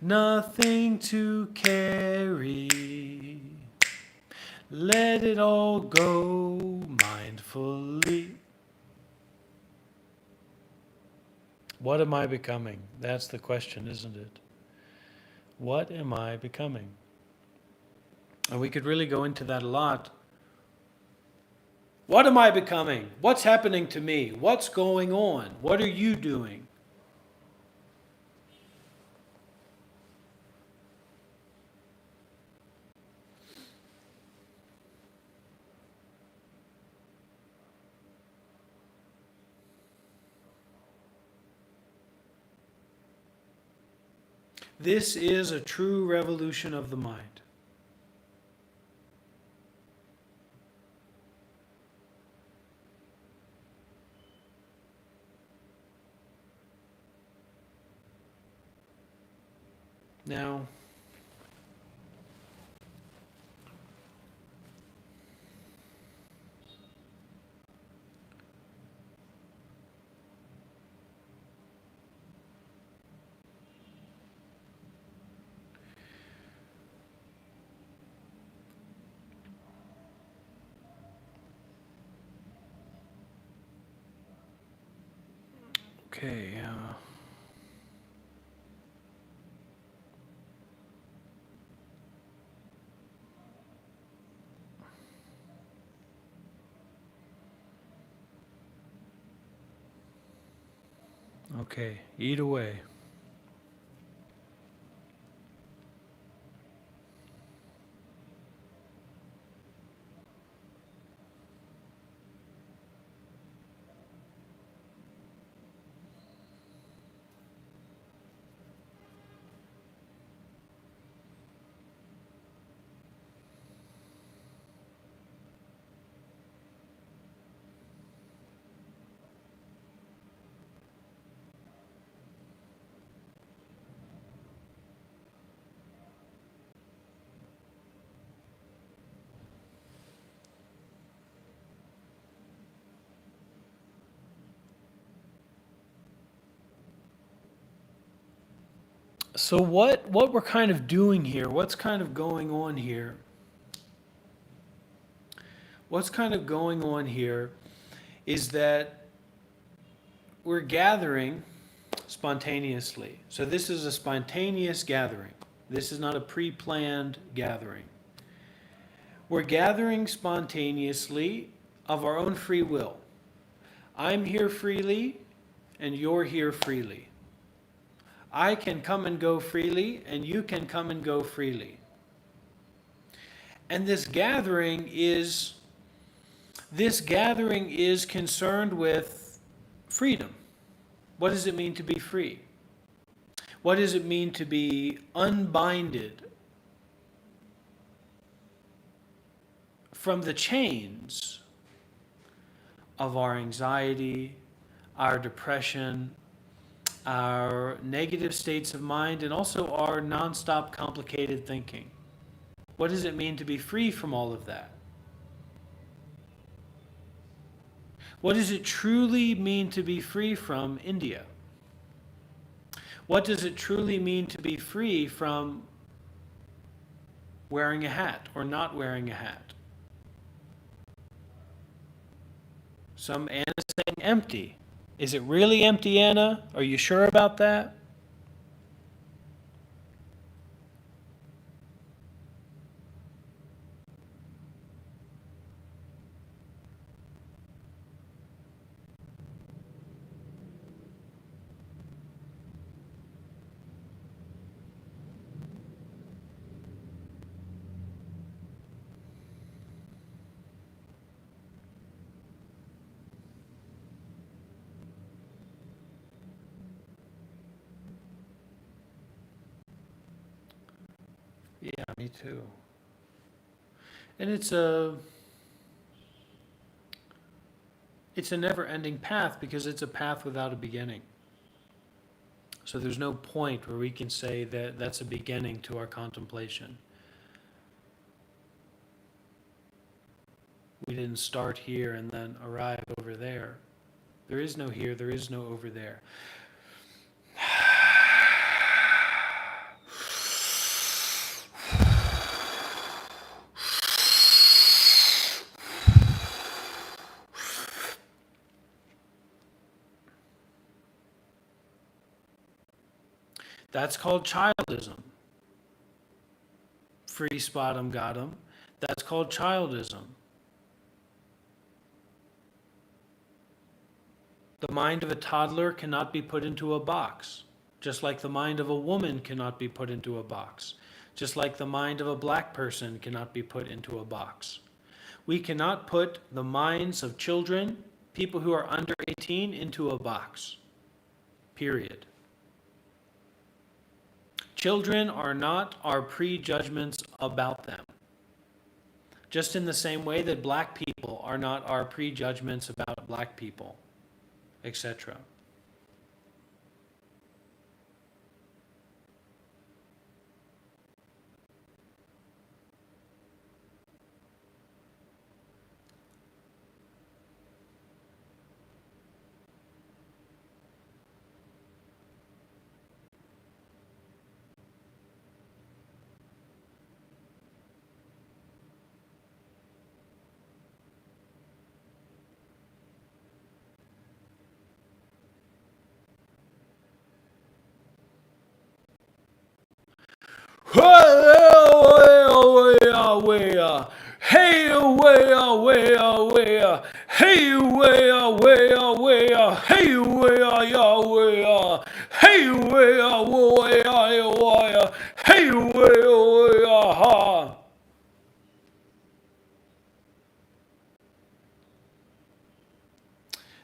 nothing to carry. Let it all go mindfully. What am I becoming? That's the question, isn't it? What am I becoming? And we could really go into that a lot. What am I becoming? What's happening to me? What's going on? What are you doing? This is a true revolution of the mind. Now, okay. Okay, eat away. So what we're kind of doing here, what's kind of going on here? What's kind of going on here is that we're gathering spontaneously. So this is a spontaneous gathering. This is not a pre-planned gathering. We're gathering spontaneously of our own free will. I'm here freely and you're here freely. I can come and go freely and you can come and go freely. And this gathering is concerned with freedom. What does it mean to be free? What does it mean to be unbinded from the chains of our anxiety, our depression, our negative states of mind, and also our nonstop complicated thinking? What does it mean to be free from all of that? What does it truly mean to be free from India? What does it truly mean to be free from wearing a hat or not wearing a hat? Some Anna saying empty. Is it really empty, Anna? Are you sure about that? Yeah, me too. And it's a never-ending path because it's a path without a beginning. So there's no point where we can say that that's a beginning to our contemplation. We didn't start here and then arrive over there. There is no here, there is no over there. That's called childism. Free spot got 'em. That's called childism. The mind of a toddler cannot be put into a box, just like the mind of a woman cannot be put into a box, just like the mind of a black person cannot be put into a box. We cannot put the minds of children, people who are under 18, into a box. Period. Children are not our prejudgments about them. Just in the same way that black people are not our prejudgments about black people, etc.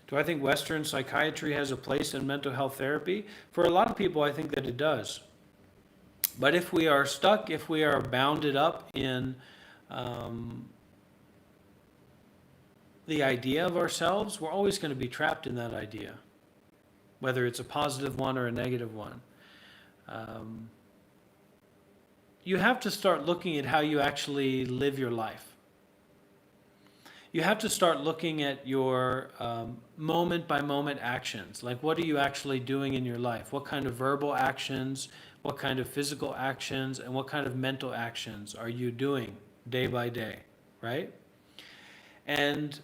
Do I think Western psychiatry has a place in mental health therapy? For a lot of people, I think that it does. But if we are stuck, if we are bounded up in the idea of ourselves, we're always going to be trapped in that idea, whether it's a positive one or a negative one. You have to start looking at how you actually live your life. You have to start looking at your moment-by-moment actions. Like, what are you actually doing in your life? What kind of verbal actions, what kind of physical actions, and what kind of mental actions are you doing day by day, right? And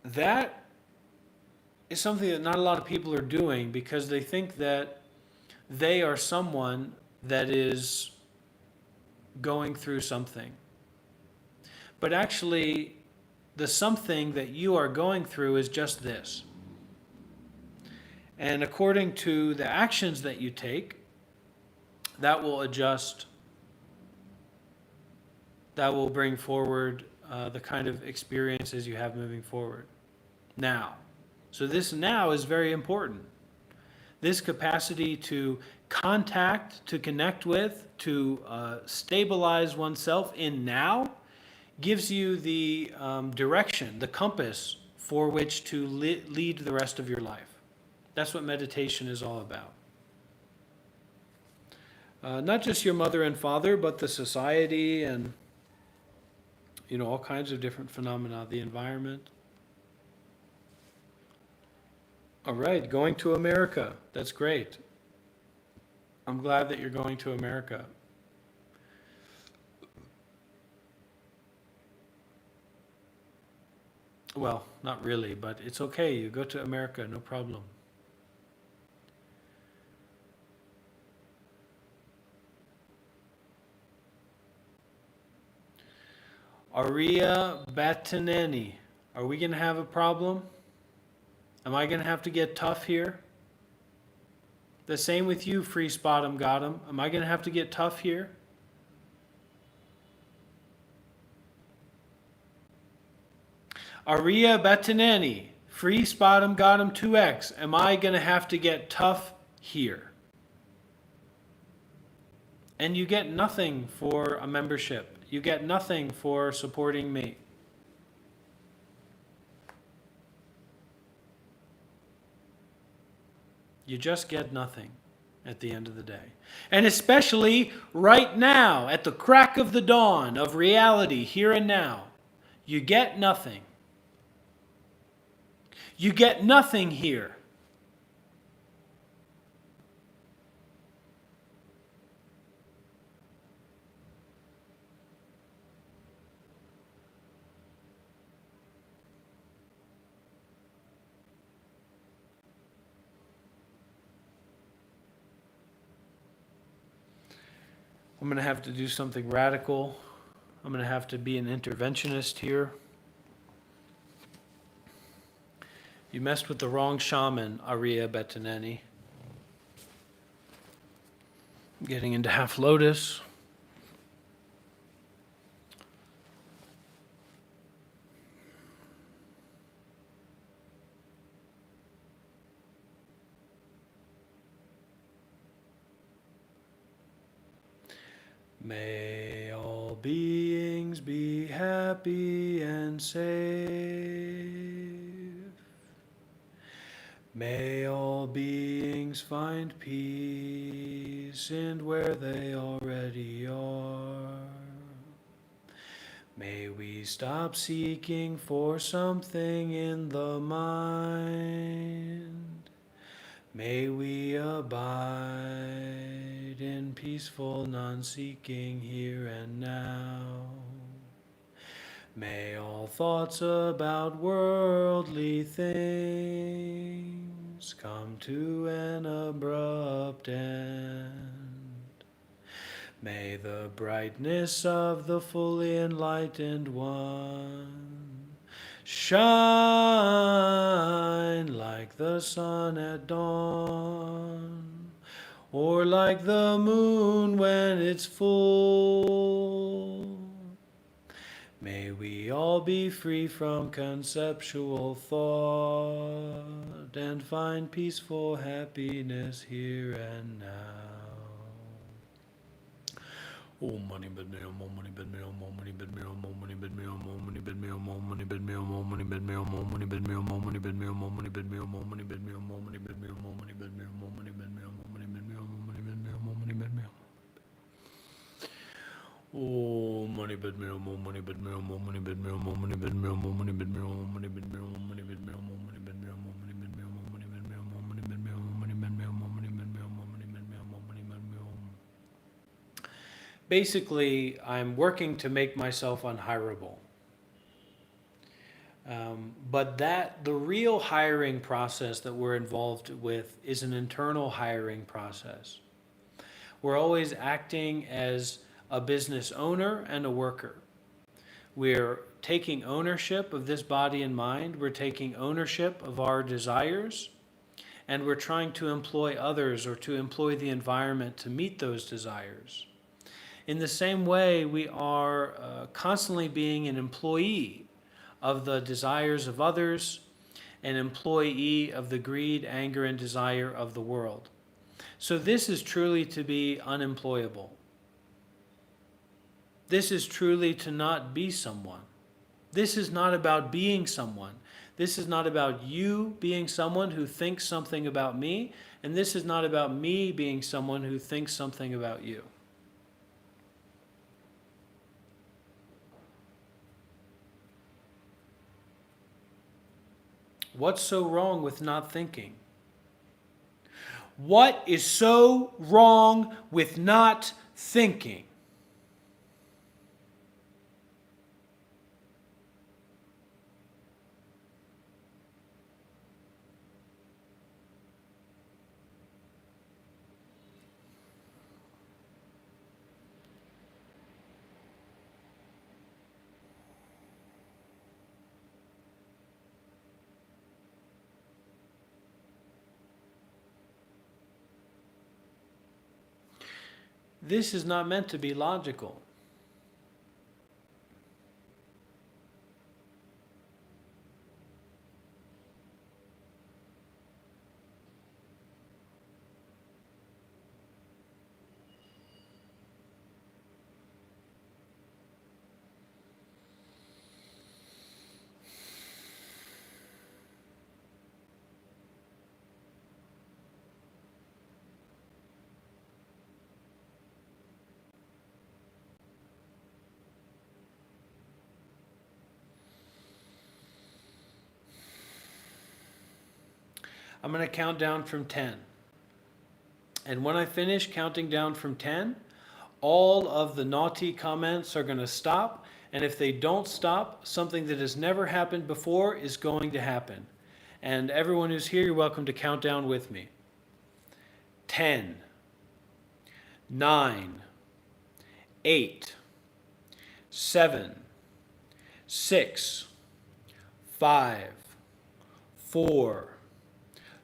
that is something that not a lot of people are doing because they think that they are someone that is going through something. But actually, the something that you are going through is just this. And according to the actions that you take, that will adjust, that will bring forward the kind of experiences you have moving forward. Now. So this now is very important. this capacity to contact, to connect with, to stabilize oneself in now, gives you the direction, the compass for which to lead the rest of your life. That's what meditation is all about. Not just your mother and father, but the society and, all kinds of different phenomena, the environment. All right, going to America. That's great. I'm glad that you're going to America. Well, not really, but it's okay. You go to America, no problem. Aria Bataneni, are we going to have a problem? Am I going to have to get tough here? The same with you, Free Spot'em Gotham. Am I going to have to get tough here? Aria Bataneni, Free Spot'em Gotham 2X. Am I going to have to get tough here? And you get nothing for a membership. You get nothing for supporting me. You just get nothing at the end of the day. And especially right now, at the crack of the dawn of reality, here and now, you get nothing. You get nothing here. I'm going to have to do something radical. I'm going to have to be an interventionist here. You messed with the wrong shaman, Aria Betaneni. Getting into half lotus. May all beings be happy and safe. May all beings find peace in where they already are. May we stop seeking for something in the mind. May we abide in peaceful non-seeking here and now. May all thoughts about worldly things come to an abrupt end. May the brightness of the fully enlightened one shine like the sun at dawn, or like the moon when it's full. May we all be free from conceptual thought and find peaceful happiness here and now. Oh, money, bed meal, more money, bed meal, more money, bed meal, more money, bed meal, more money, bed meal, more money, bed meal, more money, bed meal, more money, bed meal, more money, bed meal, more money, bed meal, more money, bed meal, more money, bed meal, more money, bed meal, more money, bed meal, more money, bed meal, more money, bed meal, more money, bed meal. Oh, money, bed meal, more money, bed meal, more money, bed meal, more money, bed meal, more money, bed meal, more money, bed meal, more money, bed meal, more money, bed meal, more money, bed meal, more money, bed meal, more money, bed meal, more money, bed meal, more money, bed meal, more money, bed meal, more money, bed meal. Basically, I'm working to make myself unhirable. But the real hiring process that we're involved with is an internal hiring process. We're always acting as a business owner and a worker. We're taking ownership of this body and mind. We're taking ownership of our desires. And we're trying to employ others or to employ the environment to meet those desires. In the same way, we are constantly being an employee of the desires of others an employee of the greed, anger, and desire of the world. So this is truly to be unemployable. This is truly to not be someone. This is not about being someone. This is not about you being someone who thinks something about me, and this is not about me being someone who thinks something about you. What's so wrong with not thinking? What is so wrong with not thinking? This is not meant to be logical. I'm going to count down from 10. And when I finish counting down from 10, all of the naughty comments are going to stop. And if they don't stop, something that has never happened before is going to happen. And everyone who's here, you're welcome to count down with me. 10, 9, 8, 7, 6, 5, 4,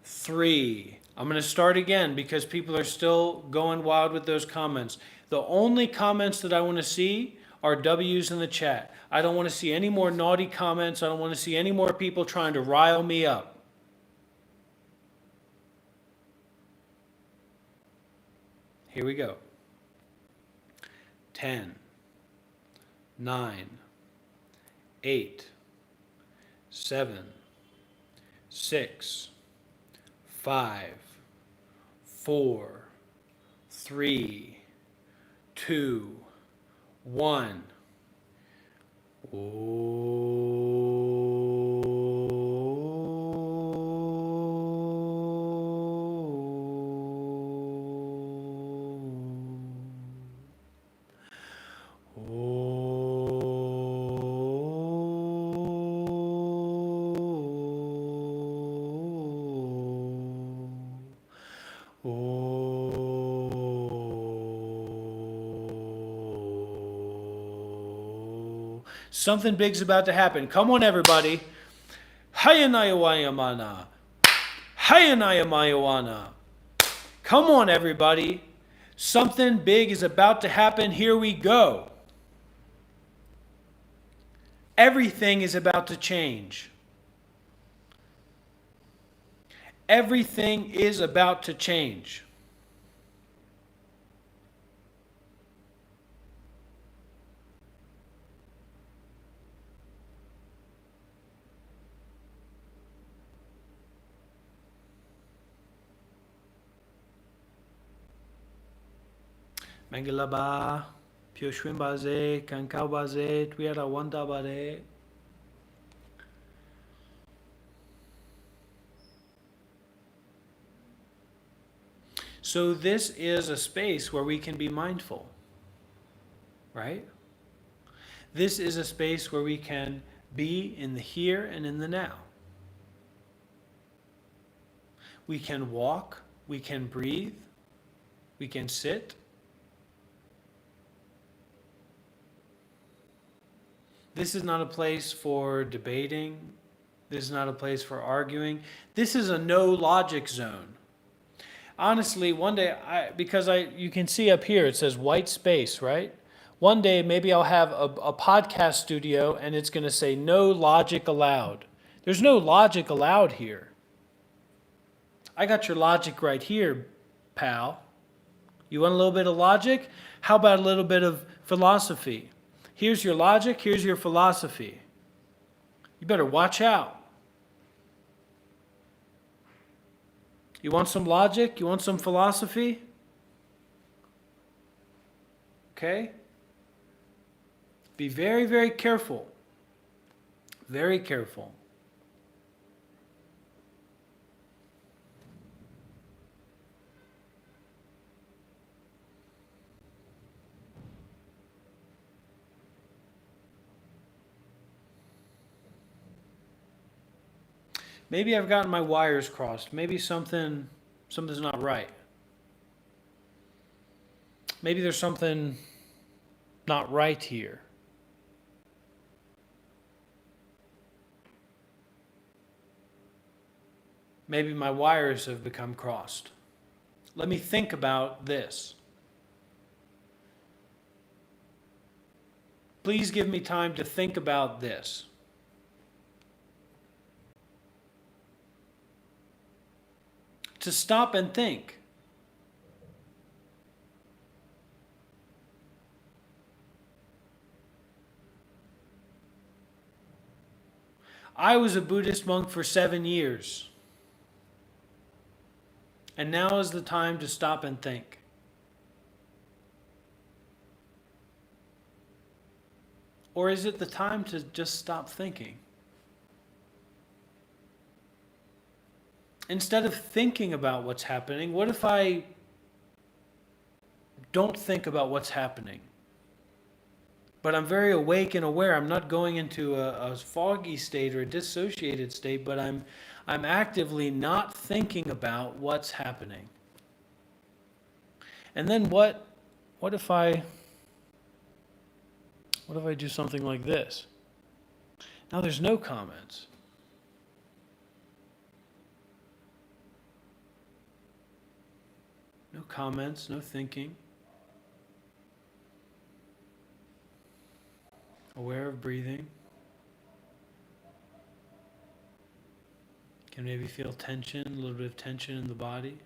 3. I'm going to start again because people are still going wild with those comments. The only comments that I want to see are W's in the chat. I don't want to see any more naughty comments. I don't want to see any more people trying to rile me up. Here we go. 10, 9, 8, 7, 6, 5, 4, 3, 2, 1. Something big's about to happen. Come on, everybody. Hayanayawayamana. Hayanayamayawana. Come on, everybody. Something big is about to happen. Here we go. Everything is about to change. Everything is about to change. Mangalaba, Pyoshwin Baze, Kankau Baze, Twiara Wanda Bare. So this is a space where we can be mindful, right? This is a space where we can be in the here and in the now. We can walk, we can breathe, we can sit. This is not a place for debating. This is not a place for arguing. This is a no logic zone. Honestly, one day, you can see up here, it says white space, right? One day, maybe I'll have a podcast studio and it's going to say no logic allowed. There's no logic allowed here. I got your logic right here, pal. You want a little bit of logic? How about a little bit of philosophy? Here's your logic, here's your philosophy. You better watch out. You want some logic? You want some philosophy? Okay? Be very, very careful. Very careful. Maybe I've gotten my wires crossed. Maybe something's not right. Maybe there's something not right here. Maybe my wires have become crossed. Let me think about this. Please give me time to think about this. To stop and think. I was a Buddhist monk for 7 years. And now is the time to stop and think. Or is it the time to just stop thinking? Instead of thinking about what's happening, what if I don't think about what's happening? But I'm very awake and aware. I'm not going into a foggy state or a dissociated state, but I'm actively not thinking about what's happening. And then what if I do something like this? Now there's no comments. No comments, no thinking. Aware of breathing. Can maybe feel tension, a little bit of tension in the body.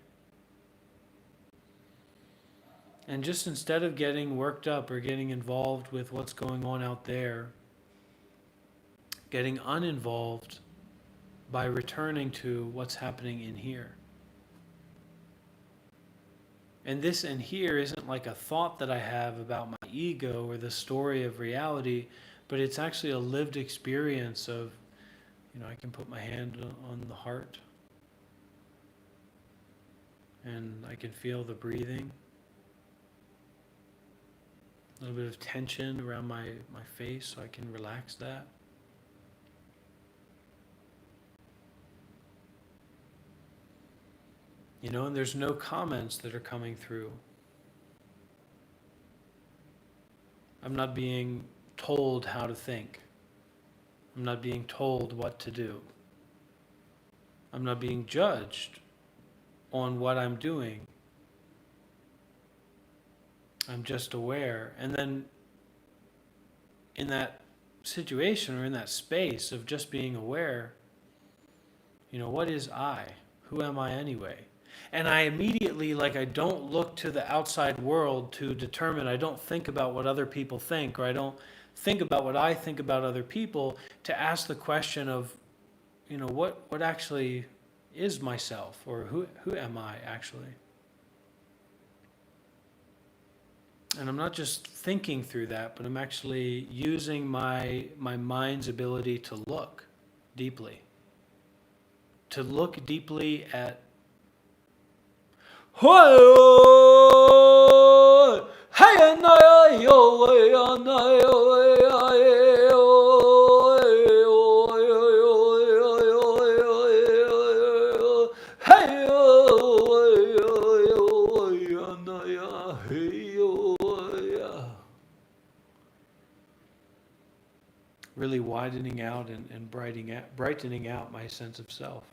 And just instead of getting worked up or getting involved with what's going on out there, getting uninvolved by returning to what's happening in here. And this in here isn't like a thought that I have about my ego or the story of reality, but it's actually a lived experience of, I can put my hand on the heart and I can feel the breathing. A little bit of tension around my face so I can relax that. And there's no comments that are coming through. I'm not being told how to think. I'm not being told what to do. I'm not being judged on what I'm doing. I'm just aware. And then in that situation or in that space of just being aware, what is I? Who am I anyway? And I immediately, I don't look to the outside world to determine, I don't think about what other people think, or I don't think about what I think about other people, to ask the question of, what actually is myself, or who am I actually? And I'm not just thinking through that, but I'm actually using my mind's ability to look deeply. To look deeply at really widening out and brightening out my sense of self.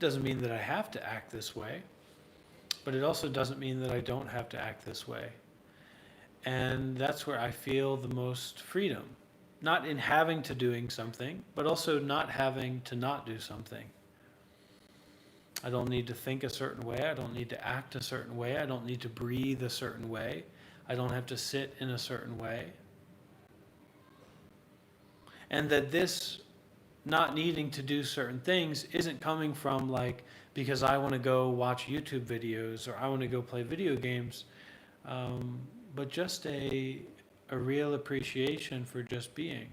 Doesn't mean that I have to act this way, but it also doesn't mean that I don't have to act this way. And that's where I feel the most freedom. Not in having to doing something, but also not having to not do something. I don't need to think a certain way. I don't need to act a certain way. I don't need to breathe a certain way. I don't have to sit in a certain way. And that this not needing to do certain things isn't coming from like, because I want to go watch YouTube videos or I want to go play video games, but just a real appreciation for just being.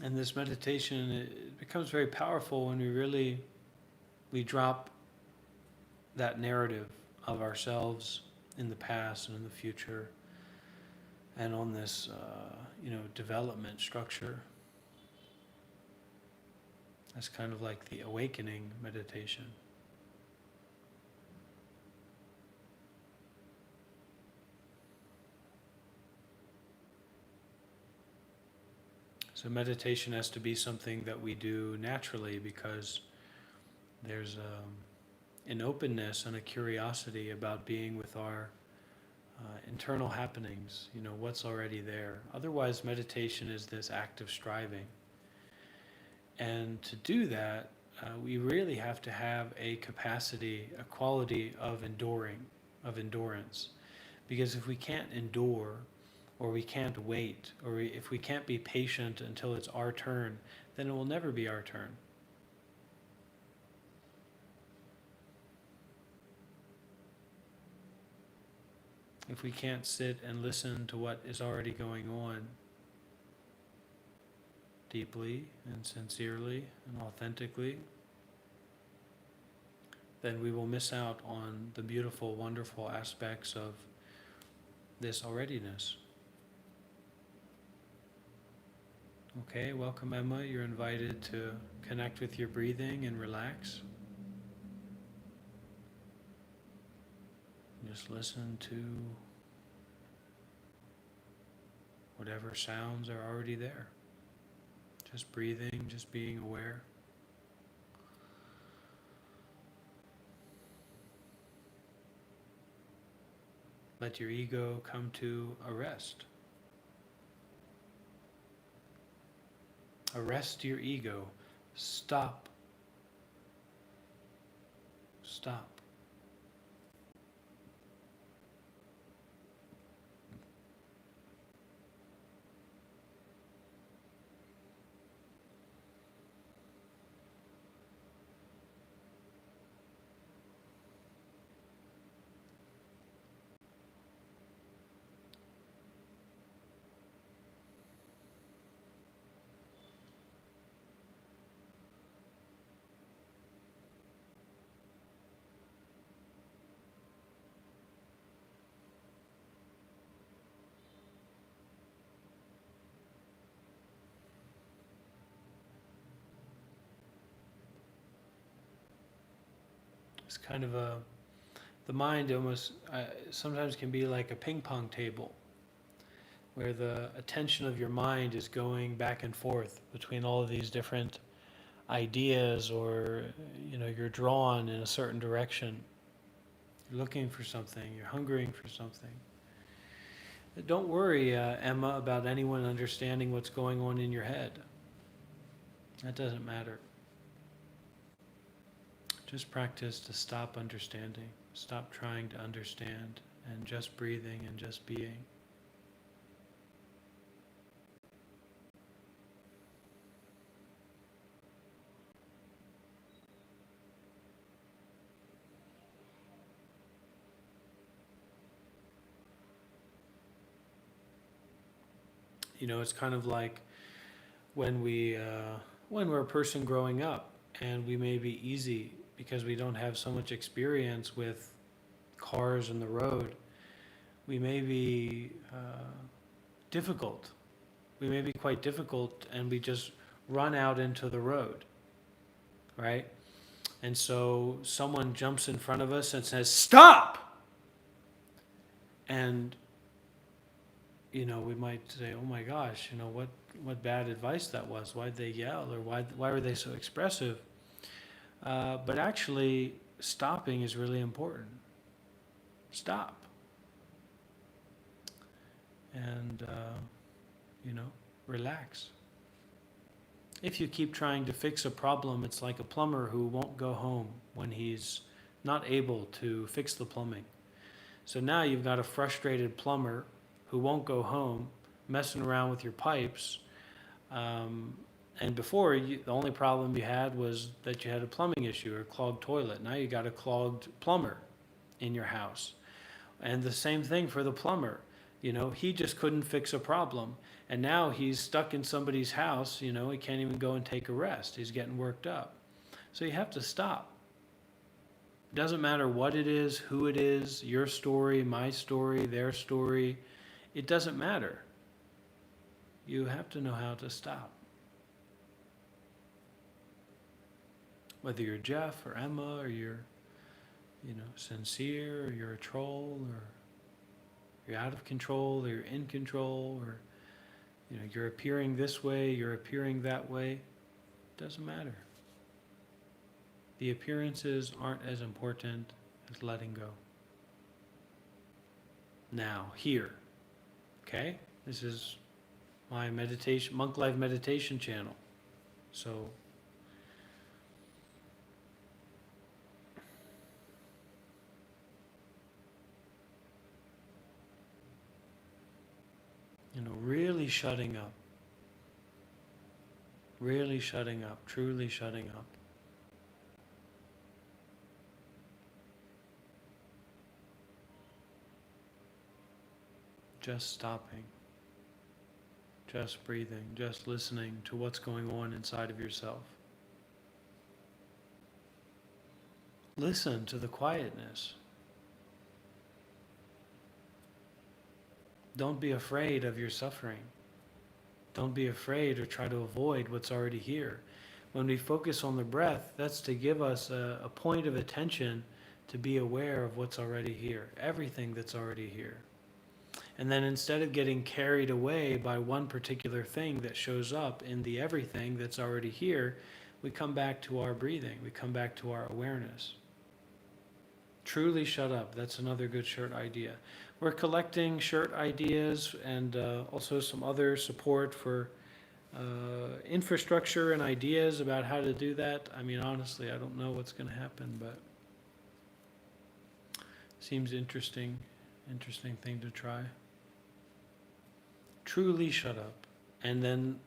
And this meditation, it becomes very powerful when we drop that narrative of ourselves in the past and in the future, and on this, development structure. That's kind of like the awakening meditation. So meditation has to be something that we do naturally, because there's an openness and a curiosity about being with our internal happenings, what's already there. Otherwise, meditation is this act of striving. And to do that, we really have to have a capacity, a quality of endurance. Because if we can't endure, or we can't wait, or if we can't be patient until it's our turn, then it will never be our turn. If we can't sit and listen to what is already going on deeply and sincerely and authentically, then we will miss out on the beautiful, wonderful aspects of this alreadiness. Okay, welcome Emma. You're invited to connect with your breathing and relax. Just listen to whatever sounds are already there. Just breathing, just being aware. Let your ego come to a rest. Arrest your ego. Stop. Stop. It's kind of the mind almost sometimes can be like a ping pong table where the attention of your mind is going back and forth between all of these different ideas, or you're drawn in a certain direction. You're looking for something, you're hungering for something. Don't worry, Emma, about anyone understanding what's going on in your head. That doesn't matter. Just practice to stop understanding, stop trying to understand, and just breathing and just being. It's kind of like when we're a person growing up, and we may be easy because we don't have so much experience with cars and the road. We may be difficult. We may be quite difficult, and we just run out into the road, right? And so someone jumps in front of us and says, "Stop!" And we might say, "Oh my gosh, what bad advice that was. Why'd they yell, or why were they so expressive?" But actually, stopping is really important. Stop. And, relax. If you keep trying to fix a problem, it's like a plumber who won't go home when he's not able to fix the plumbing. So now you've got a frustrated plumber who won't go home, messing around with your pipes. And before, the only problem you had was that you had a plumbing issue or a clogged toilet. Now you got a clogged plumber in your house. And the same thing for the plumber. He just couldn't fix a problem. And now he's stuck in somebody's house. He can't even go and take a rest. He's getting worked up. So you have to stop. It doesn't matter what it is, who it is, your story, my story, their story. It doesn't matter. You have to know how to stop. Whether you're Jeff or Emma, or you're, sincere, or you're a troll, or you're out of control, or you're in control, or, you're appearing this way, you're appearing that way. It doesn't matter. The appearances aren't as important as letting go. Now, here, okay? This is my meditation, Monk Life meditation channel. So, really shutting up. Really shutting up, truly shutting up. Just stopping. Just breathing, just listening to what's going on inside of yourself. Listen to the quietness. Don't be afraid of your suffering. Don't be afraid or try to avoid what's already here. When we focus on the breath, that's to give us a point of attention to be aware of what's already here, everything that's already here. And then instead of getting carried away by one particular thing that shows up in the everything that's already here, we come back to our breathing, we come back to our awareness. Truly shut up. That's another good shirt idea. We're collecting shirt ideas and also some other support for infrastructure and ideas about how to do that. I mean, honestly, I don't know what's going to happen, but seems interesting thing to try. Truly shut up. And then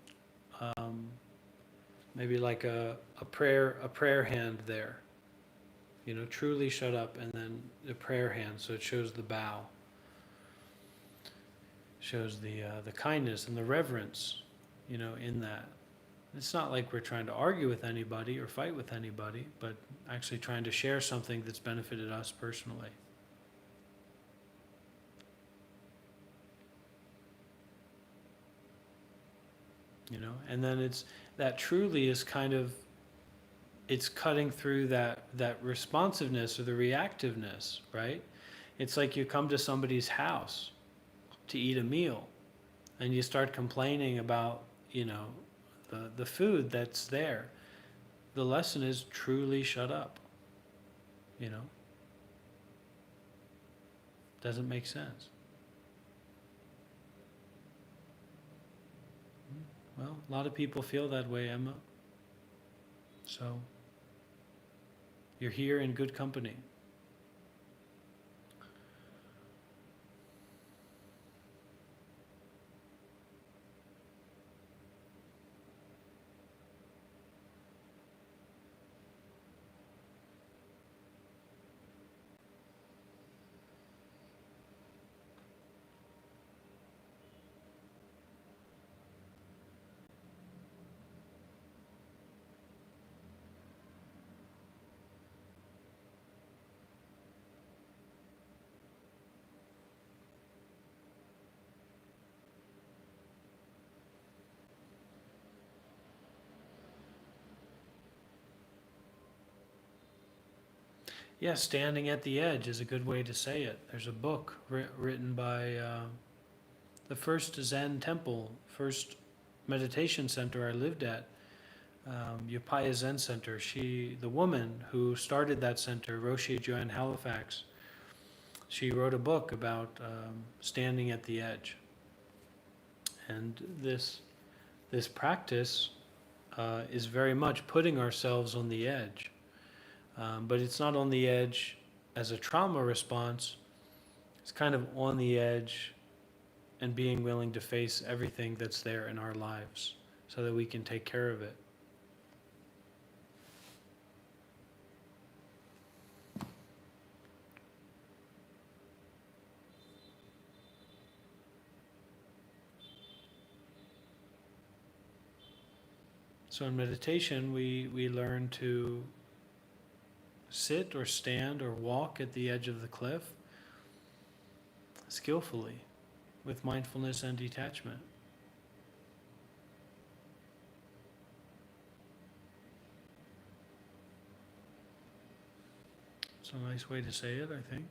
maybe like a prayer hand there. Truly shut up, and then the prayer hand, so it shows the bow. Shows the kindness and the reverence, in that. It's not like we're trying to argue with anybody or fight with anybody, but actually trying to share something that's benefited us personally. And then it's that truly is kind of it's cutting through that responsiveness or the reactiveness, right? It's like you come to somebody's house to eat a meal, and you start complaining about, the food that's there. The lesson is truly shut up. Doesn't make sense. Well, a lot of people feel that way, Emma. So, you're here in good company. Yeah, standing at the edge is a good way to say it. There's a book written by the first Zen temple, first meditation center I lived at, Upaya Zen Center. The woman who started that center, Roshi Joanne Halifax, she wrote a book about standing at the edge. And this practice is very much putting ourselves on the edge. But it's not on the edge as a trauma response. It's kind of on the edge and being willing to face everything that's there in our lives so that we can take care of it. So in meditation, we learn to sit or stand or walk at the edge of the cliff skillfully with mindfulness and detachment. It's a nice way to say it, I think.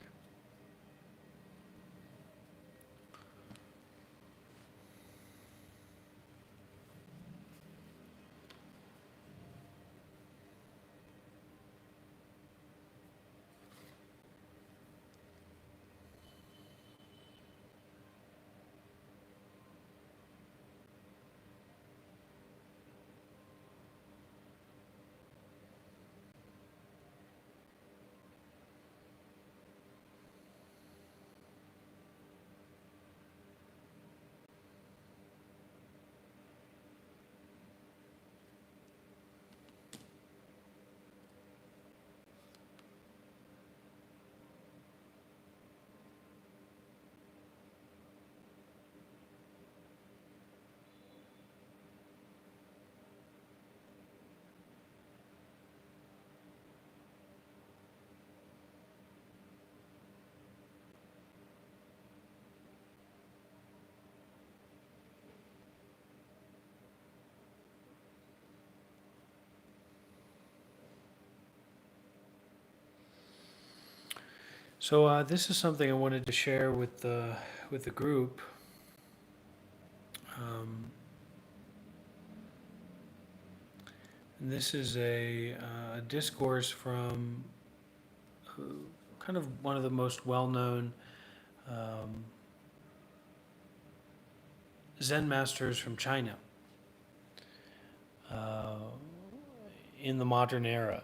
So this is something I wanted to share with the group. And this is a discourse from kind of one of the most well-known Zen masters from China in the modern era.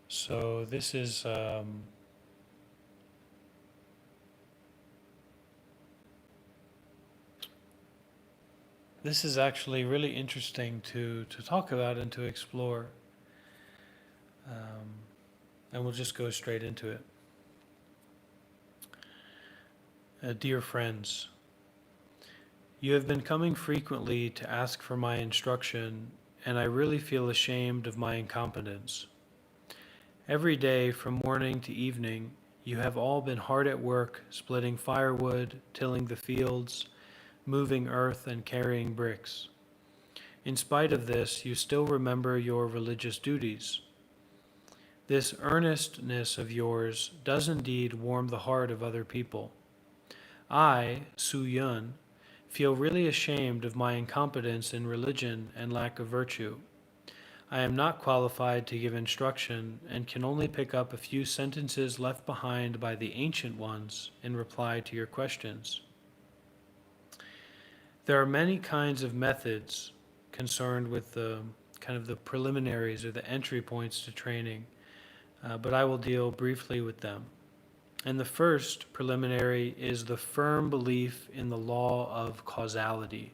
So this is actually really interesting to talk about and to explore. And we'll just go straight into it. Dear friends, you have been coming frequently to ask for my instruction, and I really feel ashamed of my incompetence. Every day, from morning to evening, you have all been hard at work, splitting firewood, tilling the fields, moving earth, and carrying bricks. In spite of this, you still remember your religious duties. This earnestness of yours does indeed warm the heart of other people. I, Su Yun, feel really ashamed of my incompetence in religion and lack of virtue. I am not qualified to give instruction and can only pick up a few sentences left behind by the ancient ones in reply to your questions. There are many kinds of methods concerned with the kind of the preliminaries or the entry points to training, but I will deal briefly with them. And the first preliminary is the firm belief in the law of causality,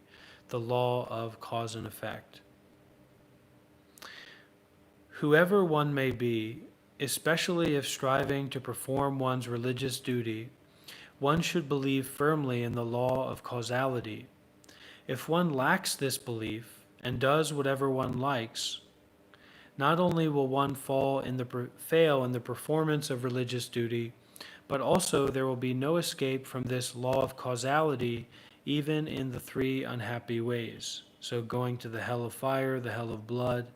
the law of cause and effect. Whoever one may be, especially if striving to perform one's religious duty, one should believe firmly in the law of causality. If one lacks this belief and does whatever one likes, not only will one fail in the performance of religious duty, but also there will be no escape from this law of causality, even in the three unhappy ways. So going to the hell of fire, the hell of blood,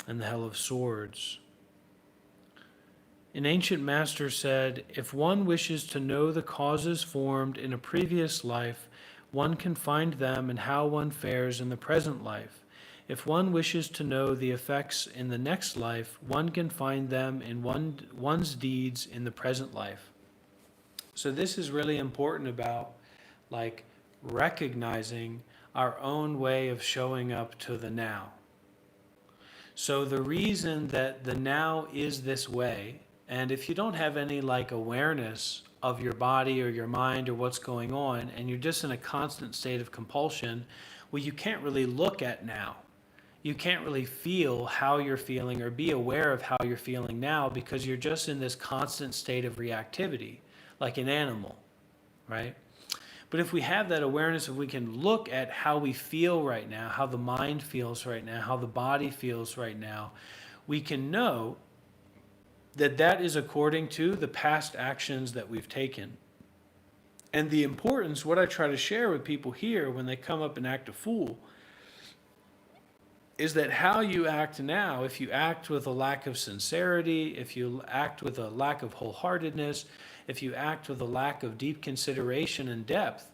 and the hell of swords. An ancient master said, if one wishes to know the causes formed in a previous life, one can find them in how one fares in the present life. If one wishes to know the effects in the next life, one can find them in one's deeds in the present life. So this is really important about recognizing our own way of showing up to the now. So the reason that the now is this way, and if you don't have any awareness of your body or your mind or what's going on, and you're just in a constant state of compulsion, well, you can't really look at now. You can't really feel how you're feeling or be aware of how you're feeling now because you're just in this constant state of reactivity, like an animal, right? But if we have that awareness, if we can look at how we feel right now, how the mind feels right now, how the body feels right now, we can know that that is according to the past actions that we've taken. And the importance, what I try to share with people here when they come up and act a fool, is that how you act now, if you act with a lack of sincerity, if you act with a lack of wholeheartedness, if you act with a lack of deep consideration and depth,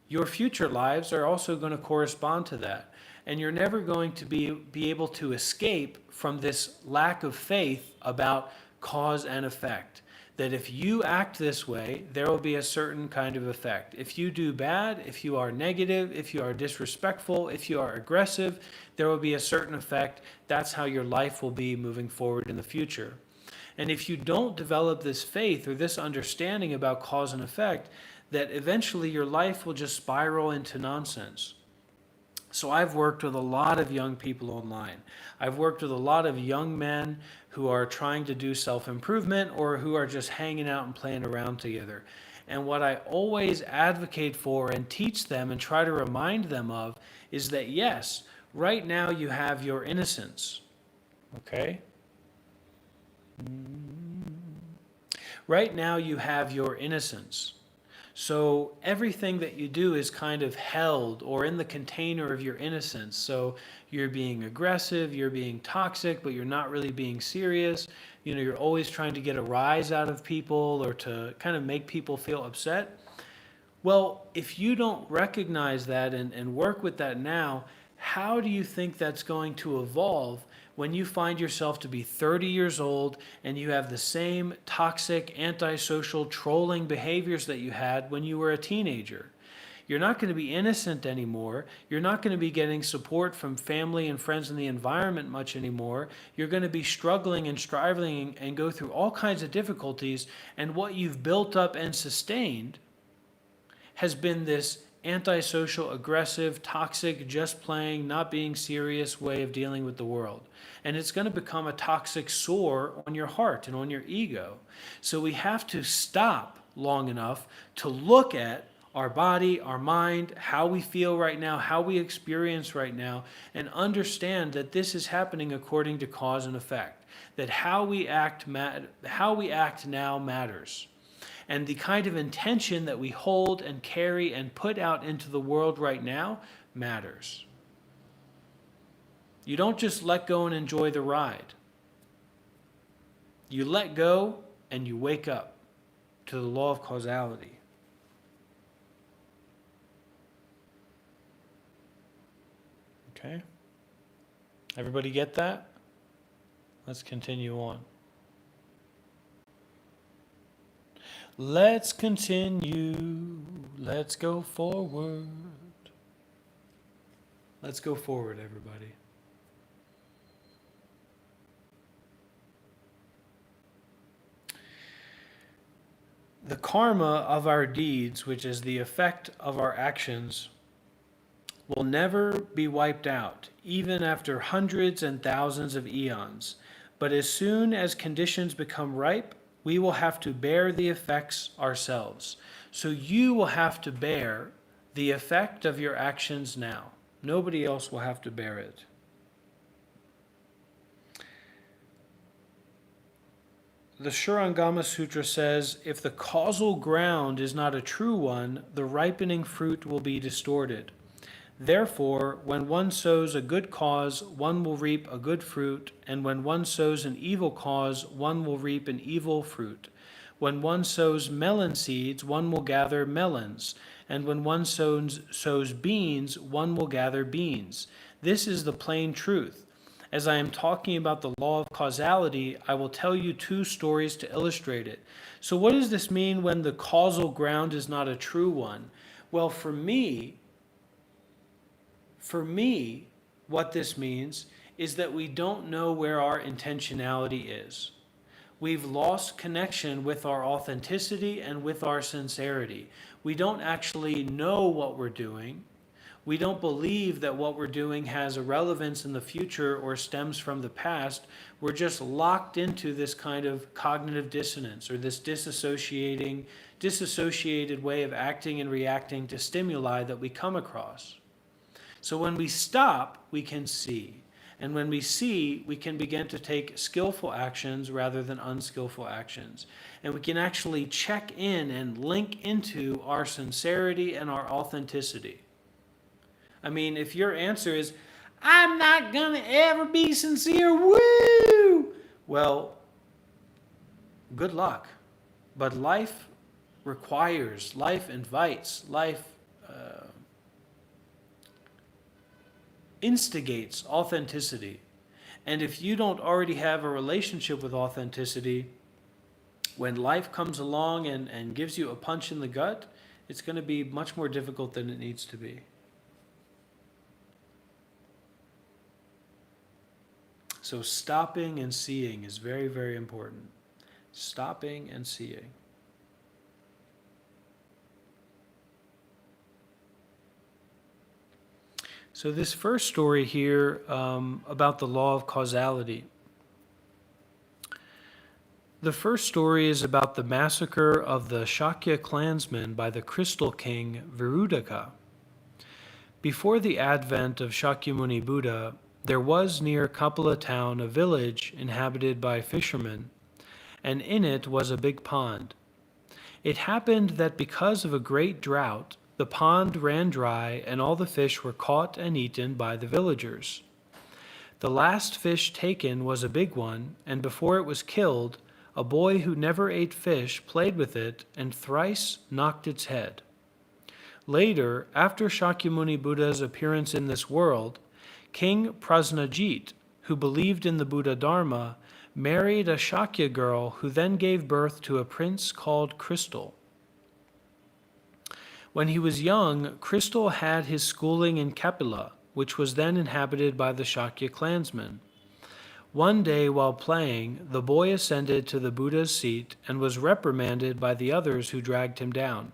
your future lives are also going to correspond to that. And you're never going to be able to escape from this lack of faith about cause and effect. That if you act this way, there will be a certain kind of effect. If you do bad, if you are negative, if you are disrespectful, if you are aggressive, there will be a certain effect. That's how your life will be moving forward in the future. And if you don't develop this faith or this understanding about cause and effect, that eventually your life will just spiral into nonsense. So I've worked with a lot of young people online. I've worked with a lot of young men who are trying to do self-improvement or who are just hanging out and playing around together. And what I always advocate for and teach them and try to remind them of is that yes, right now you have your innocence. Okay? Right now you have your innocence. So everything that you do is kind of held or in the container of your innocence. So you're being aggressive, you're being toxic, but you're not really being serious. You're always trying to get a rise out of people or to kind of make people feel upset. Well, if you don't recognize that and work with that now, how do you think that's going to evolve when you find yourself to be 30 years old and you have the same toxic, antisocial, trolling behaviors that you had when you were a teenager? You're not going to be innocent anymore. You're not going to be getting support from family and friends in the environment much anymore. You're going to be struggling and striving and go through all kinds of difficulties. And what you've built up and sustained has been this antisocial, aggressive, toxic, just playing, not being serious way of dealing with the world. And it's going to become a toxic sore on your heart and on your ego. So we have to stop long enough to look at our body, our mind, how we feel right now, how we experience right now, and understand that this is happening according to cause and effect. That how we act now matters. And the kind of intention that we hold and carry and put out into the world right now matters. You don't just let go and enjoy the ride. You let go and you wake up to the law of causality. Okay? Everybody get that? Let's continue on. Let's continue. Let's go forward. Let's go forward, everybody. The karma of our deeds, which is the effect of our actions, will never be wiped out, even after hundreds and thousands of eons. But as soon as conditions become ripe, we will have to bear the effects ourselves. So you will have to bear the effect of your actions now. Nobody else will have to bear it. The Shurangama Sutra says, if the causal ground is not a true one, the ripening fruit will be distorted. Therefore, when one sows a good cause, one will reap a good fruit, and when one sows an evil cause, one will reap an evil fruit. When one sows melon seeds, one will gather melons, and when one sows beans, one will gather beans. This is the plain truth. As I am talking about the law of causality, I will tell you two stories to illustrate it. So what does this mean when the causal ground is not a true one? Well, for me, what this means is that we don't know where our intentionality is. We've lost connection with our authenticity and with our sincerity. We don't actually know what we're doing. We don't believe that what we're doing has a relevance in the future or stems from the past. We're just locked into this kind of cognitive dissonance, or this disassociated way of acting and reacting to stimuli that we come across. So when we stop, we can see. And when we see, we can begin to take skillful actions rather than unskillful actions. And we can actually check in and link into our sincerity and our authenticity. I mean, if your answer is, I'm not going to ever be sincere, woo! Well, good luck. But life requires, life invites, life instigates authenticity. And if you don't already have a relationship with authenticity, when life comes along and gives you a punch in the gut, it's going to be much more difficult than it needs to be. So stopping and seeing is very, very important. Stopping and seeing. So this first story here about the law of causality. The first story is about the massacre of the Shakya clansmen by the Crystal King Virudaka. Before the advent of Shakyamuni Buddha, there was near Kapila town a village inhabited by fishermen, and in it was a big pond. It happened that because of a great drought, the pond ran dry and all the fish were caught and eaten by the villagers. The last fish taken was a big one, and before it was killed, a boy who never ate fish played with it and thrice knocked its head. Later, after Shakyamuni Buddha's appearance in this world, King Prasnajit, who believed in the Buddha Dharma, married a Shakya girl who then gave birth to a prince called Crystal. When he was young, Crystal had his schooling in Kapila, which was then inhabited by the Shakya clansmen. One day while playing, the boy ascended to the Buddha's seat and was reprimanded by the others who dragged him down.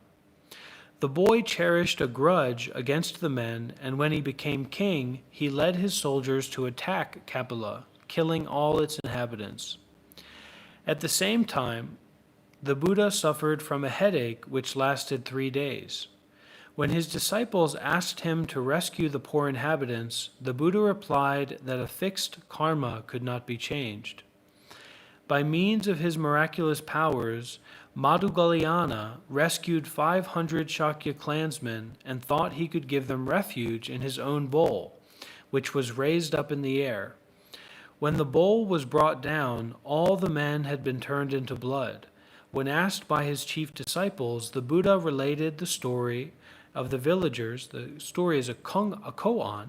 The boy cherished a grudge against the men, and when he became king, he led his soldiers to attack Kapila, killing all its inhabitants. At the same time, the Buddha suffered from a headache which lasted 3 days. When his disciples asked him to rescue the poor inhabitants, the Buddha replied that a fixed karma could not be changed. By means of his miraculous powers, Madhugalyana rescued 500 Shakya clansmen and thought he could give them refuge in his own bowl, which was raised up in the air. When the bowl was brought down, all the men had been turned into blood. When asked by his chief disciples, the Buddha related the story of the villagers. The story is a koan,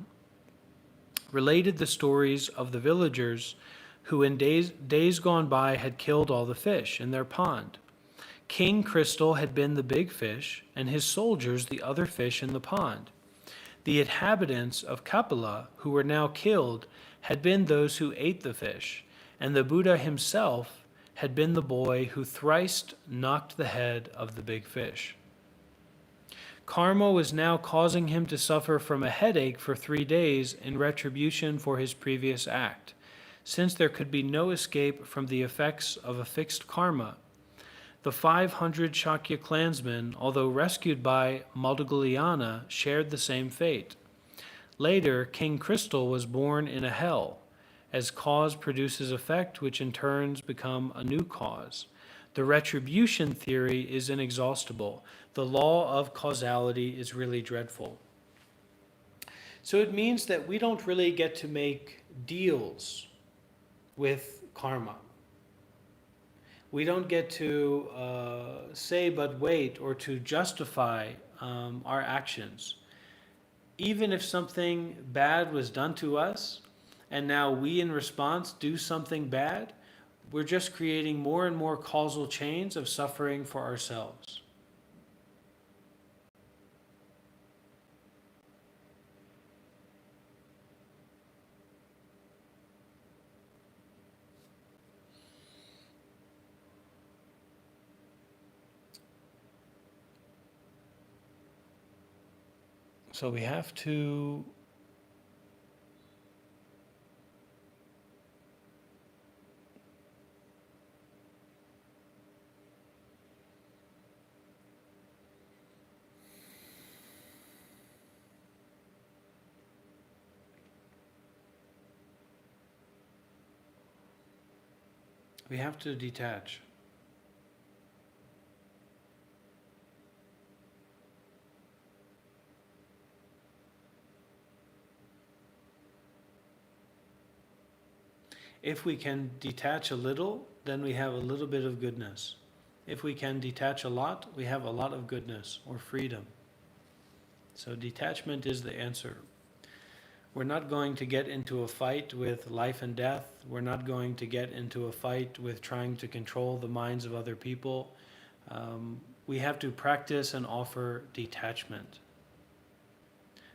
related the stories of the villagers who in days gone by had killed all the fish in their pond. King Crystal had been the big fish, and his soldiers the other fish in the pond. The inhabitants of Kapila, who were now killed, had been those who ate the fish, and the Buddha himself had been the boy who thrice knocked the head of the big fish. Karma was now causing him to suffer from a headache for 3 days in retribution for his previous act, since there could be no escape from the effects of a fixed karma. The 500 Shakya clansmen, although rescued by Madhugalyana, shared the same fate. Later, King Crystal was born in a hell, as cause produces effect, which in turns become a new cause. The retribution theory is inexhaustible. The law of causality is really dreadful. So it means that we don't really get to make deals with karma. We don't get to say but wait or to justify our actions. Even if something bad was done to us, and now we in response do something bad, we're just creating more and more causal chains of suffering for ourselves. So we have to detach. If we can detach a little, then we have a little bit of goodness. If we can detach a lot, we have a lot of goodness or freedom. So detachment is the answer. We're not going to get into a fight with life and death. We're not going to get into a fight with trying to control the minds of other people. We have to practice and offer detachment.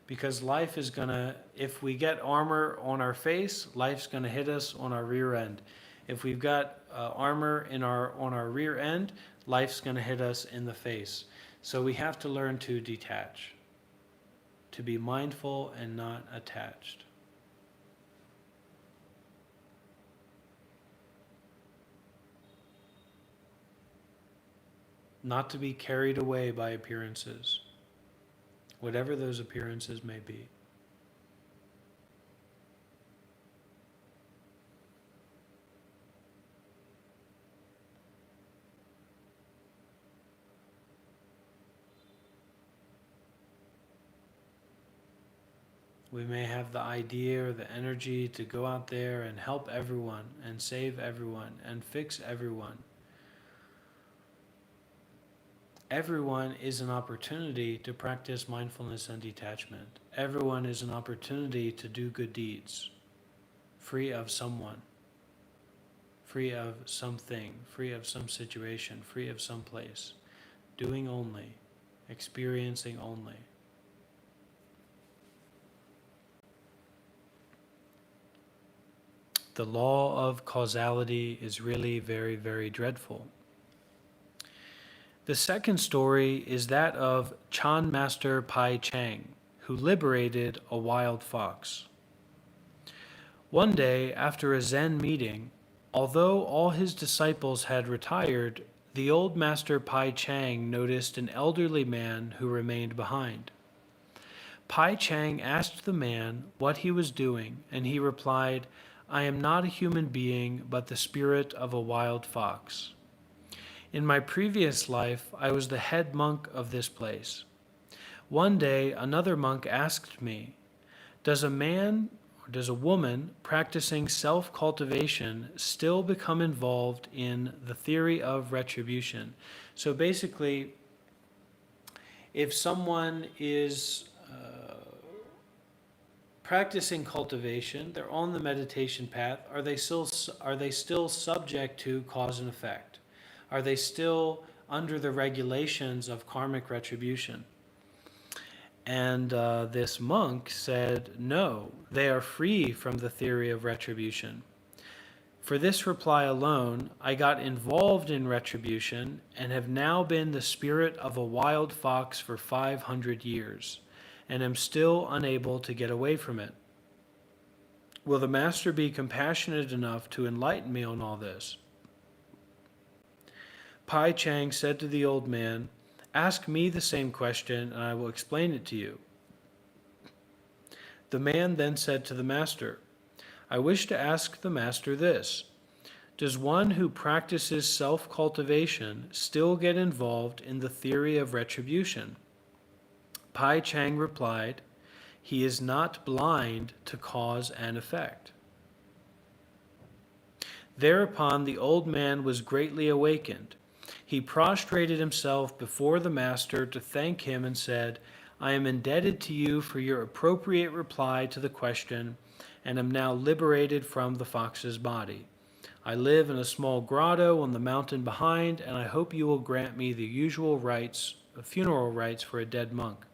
Because life is going to, if we get armor on our face, life's going to hit us on our rear end. If we've got armor on our rear end, life's going to hit us in the face. So we have to learn to detach, to be mindful and not attached. Not to be carried away by appearances, whatever those appearances may be. We may have the idea or the energy to go out there and help everyone and save everyone and fix everyone. Everyone is an opportunity to practice mindfulness and detachment. Everyone is an opportunity to do good deeds, free of someone, free of something, free of some situation, free of some place, doing only, experiencing only. The law of causality is really very, very dreadful. The second story is that of Chan Master Pai Chang, who liberated a wild fox. One day, after a Zen meeting, although all his disciples had retired, the old Master Pai Chang noticed an elderly man who remained behind. Pai Chang asked the man what he was doing, and he replied, "I am not a human being, but the spirit of a wild fox. In my previous life, I was the head monk of this place. One day, another monk asked me, does or does a woman practicing self-cultivation still become involved in the theory of retribution? So basically, if someone is practicing cultivation, they're on the meditation path, are they still subject to cause and effect? Are they still under the regulations of karmic retribution? And this monk said, no, they are free from the theory of retribution. For this reply alone, I got involved in retribution and have now been the spirit of a wild fox for 500 years, and am still unable to get away from it. Will the Master be compassionate enough to enlighten me on all this? Pai Chang said to the old man, ask me the same question, and I will explain it to you. The man then said to the Master, I wish to ask the Master this. Does one who practices self-cultivation still get involved in the theory of retribution? Pai Chang replied, he is not blind to cause and effect. Thereupon the old man was greatly awakened. He prostrated himself before the Master to thank him and said, I am indebted to you for your appropriate reply to the question, and am now liberated from the fox's body. I live in a small grotto on the mountain behind, and I hope you will grant me the usual rites, funeral rites for a dead monk.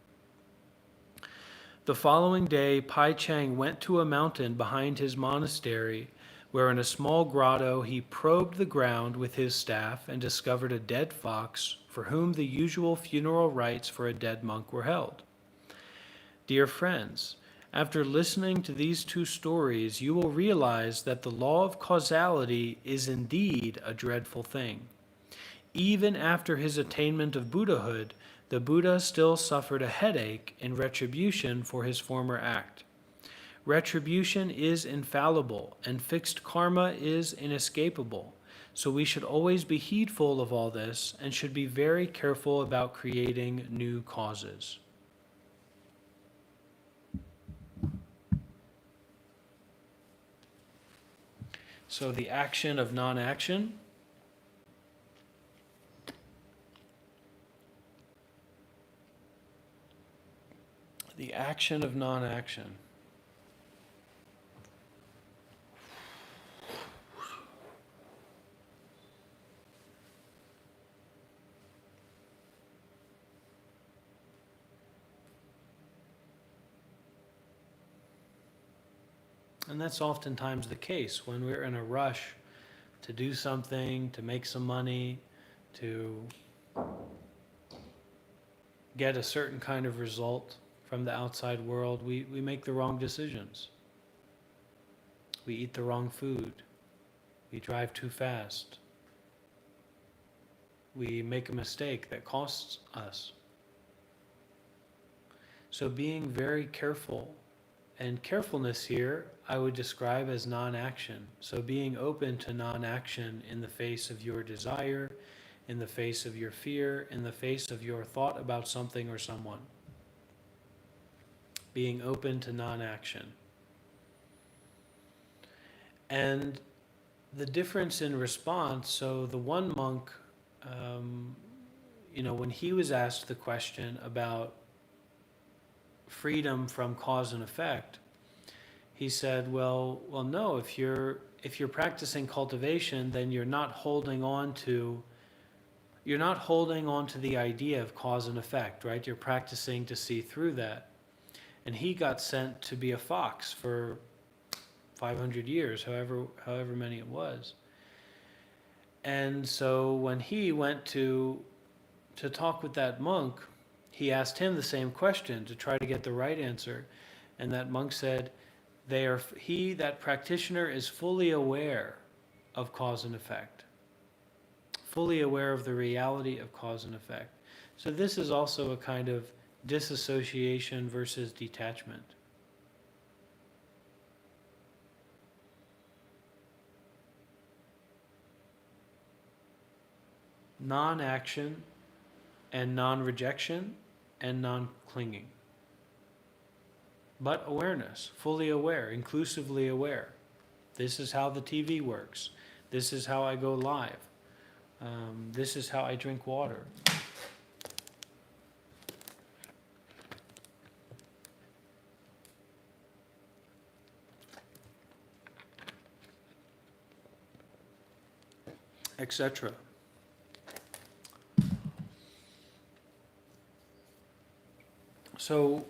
The following day, Pai Chang went to a mountain behind his monastery, where in a small grotto he probed the ground with his staff and discovered a dead fox for whom the usual funeral rites for a dead monk were held. Dear friends, after listening to these two stories, you will realize that the law of causality is indeed a dreadful thing. Even after his attainment of Buddhahood, the Buddha still suffered a headache in retribution for his former act. Retribution is infallible, and fixed karma is inescapable, so we should always be heedful of all this and should be very careful about creating new causes. So the action of non-action. The action of non-action. And that's oftentimes the case when we're in a rush to do something, to make some money, to get a certain kind of result from the outside world, we make the wrong decisions. We eat the wrong food. We drive too fast. We make a mistake that costs us. So being very careful, and carefulness here I would describe as non-action. So being open to non-action in the face of your desire, in the face of your fear, in the face of your thought about something or someone. Being open to non-action. And the difference in response, so the one monk, when he was asked the question about freedom from cause and effect, he said, well, no, if you're practicing cultivation, then you're not holding on to the idea of cause and effect, right? You're practicing to see through that. And he got sent to be a fox for 500 years, however many it was. And so when he went to talk with that monk, he asked him the same question to try to get the right answer. And that monk said, that practitioner is fully aware of cause and effect, fully aware of the reality of cause and effect. So this is also a kind of disassociation versus detachment. Non-action and non-rejection and non-clinging. but awareness, fully aware, inclusively aware. This is how the TV works. This is how I go live. This is how I drink water. Etc. So,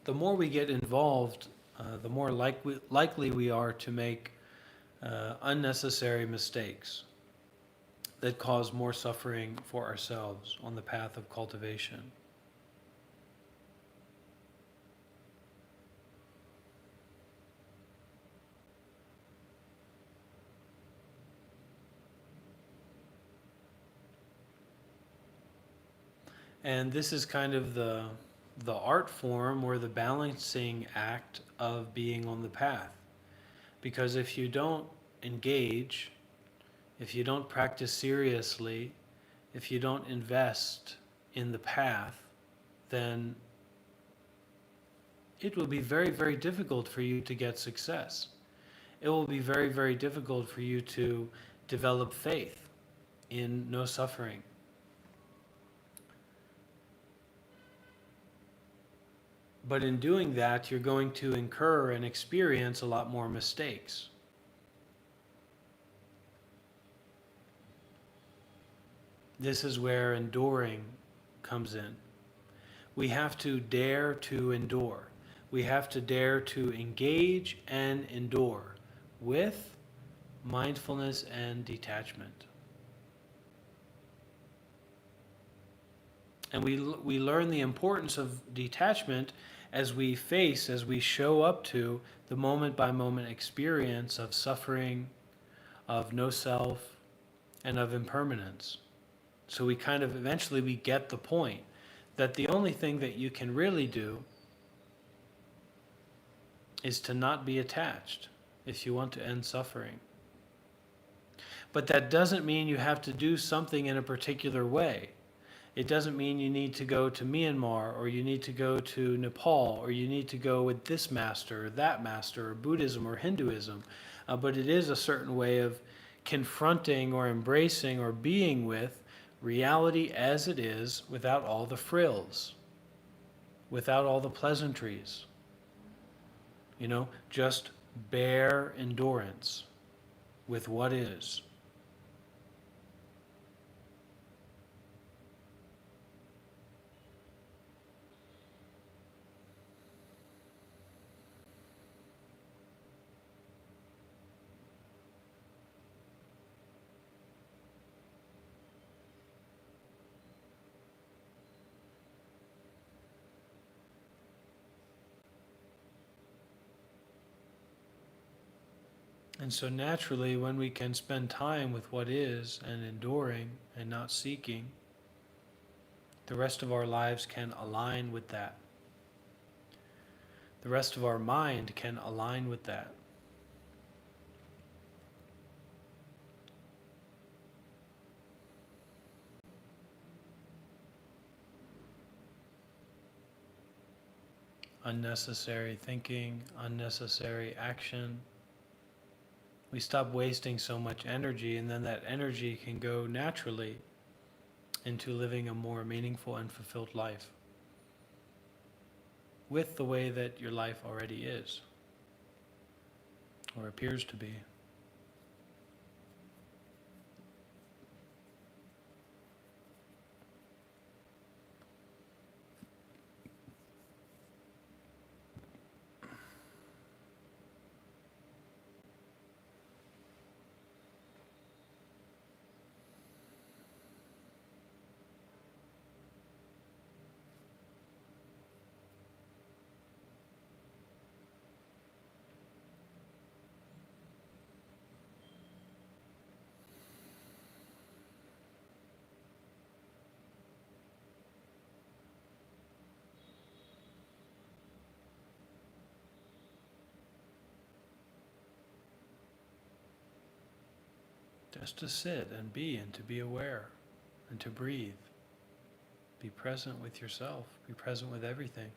the more we get involved, the more likely we are to make unnecessary mistakes that cause more suffering for ourselves on the path of cultivation. And this is kind of the art form or the balancing act of being on the path. Because if you don't engage, if you don't practice seriously, if you don't invest in the path, then it will be very, very difficult for you to get success. It will be very, very difficult for you to develop faith in no suffering. But in doing that, you're going to incur and experience a lot more mistakes. This is where enduring comes in. We have to dare to endure. We have to dare to engage and endure with mindfulness and detachment. And we learn the importance of detachment as we show up to the moment by moment experience of suffering, of no self, and of impermanence. So we kind of eventually we get the point that the only thing that you can really do is to not be attached if you want to end suffering. But that doesn't mean you have to do something in a particular way. It doesn't mean you need to go to Myanmar, or you need to go to Nepal, or you need to go with this master or that master, or Buddhism or Hinduism. But it is a certain way of confronting or embracing or being with reality as it is, without all the frills, without all the pleasantries. Just bare endurance with what is. And so naturally, when we can spend time with what is and enduring and not seeking, the rest of our lives can align with that. The rest of our mind can align with that. Unnecessary thinking, unnecessary action. We stop wasting so much energy, and then that energy can go naturally into living a more meaningful and fulfilled life with the way that your life already is, or appears to be. Just to sit and be aware and to breathe. Be present with yourself. Be present with everything.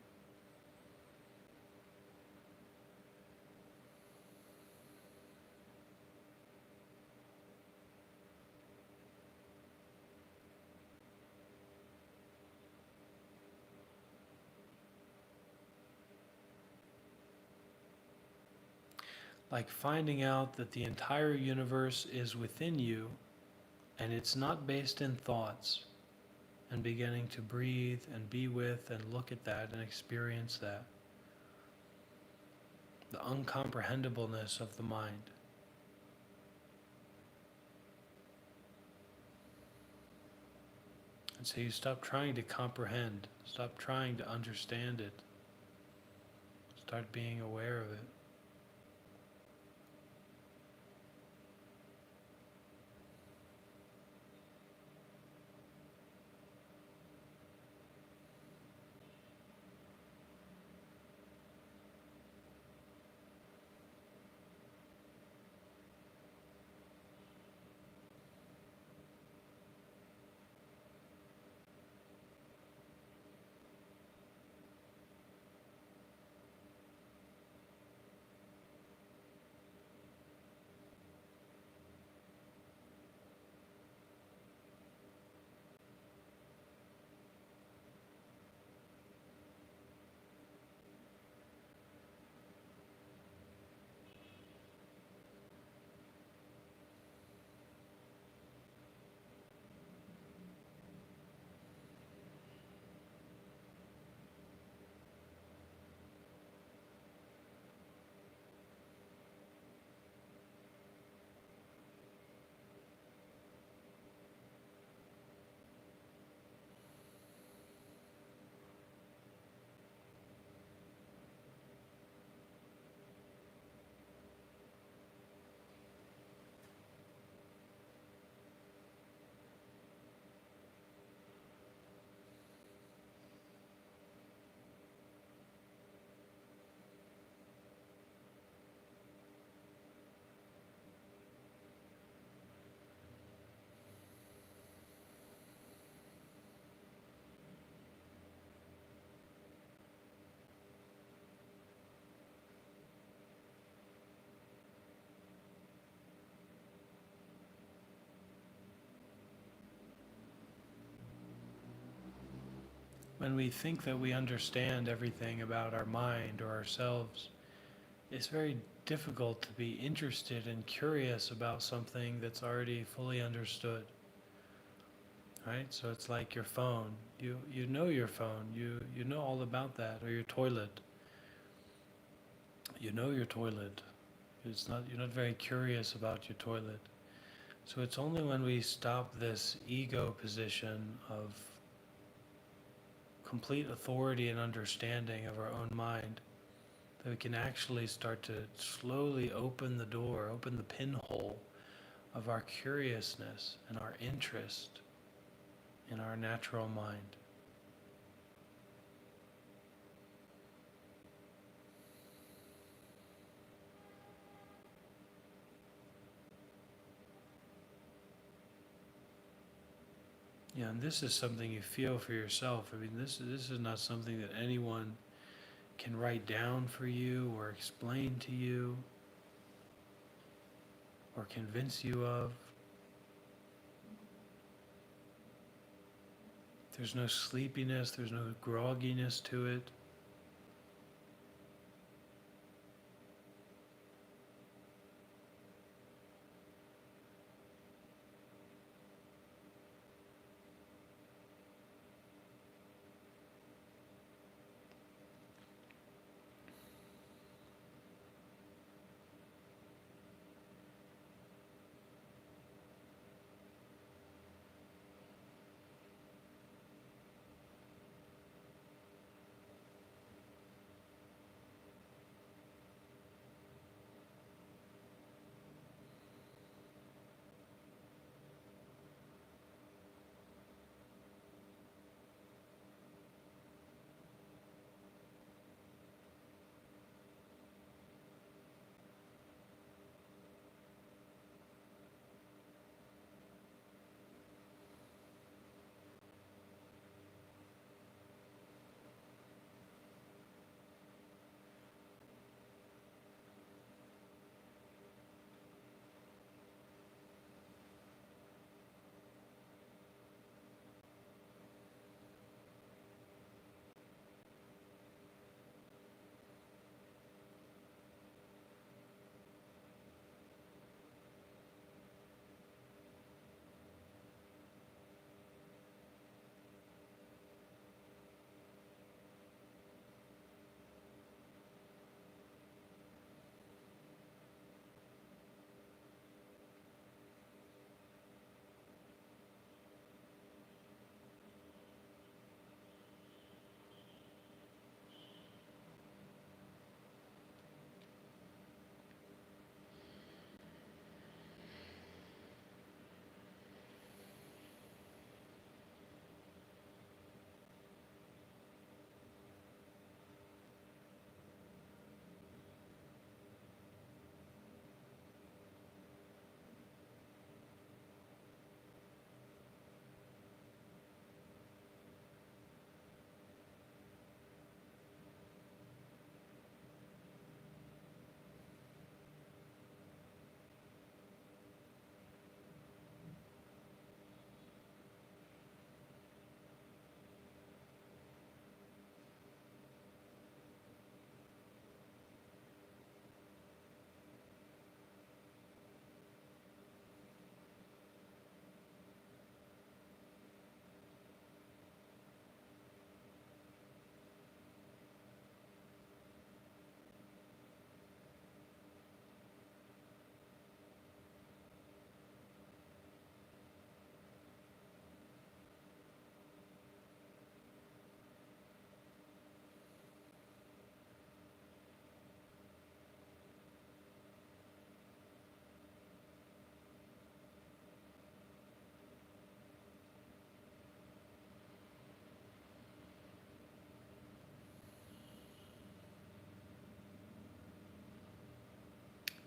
Like finding out that the entire universe is within you and it's not based in thoughts, and beginning to breathe and be with and look at that and experience that. The uncomprehendibleness of the mind. And so you stop trying to comprehend, stop trying to understand it, start being aware of it. When we think that we understand everything about our mind or ourselves, it's very difficult to be interested and curious about something that's already fully understood. Right? So it's like your phone. You know your phone. You know all about that. Or your toilet. You know your toilet. You're not very curious about your toilet. So it's only when we stop this ego position of complete authority and understanding of our own mind that we can actually start to slowly open the door, open the pinhole of our curiousness and our interest in our natural mind. Yeah, and this is something you feel for yourself. I mean, this is not something that anyone can write down for you or explain to you or convince you of. There's no sleepiness, there's no grogginess to it.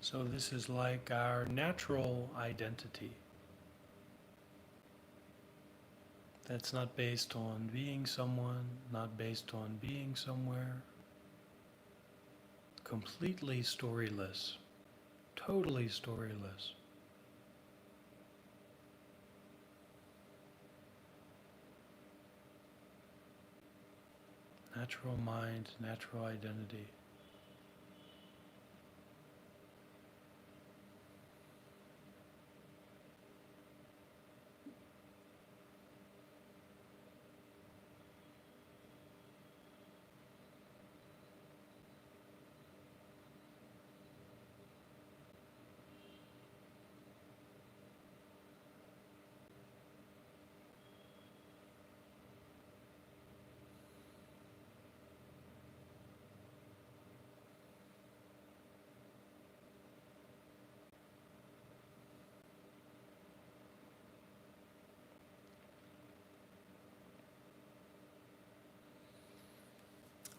So this is like our natural identity. That's not based on being someone, not based on being somewhere. Completely storyless. Totally storyless. Natural mind, natural identity.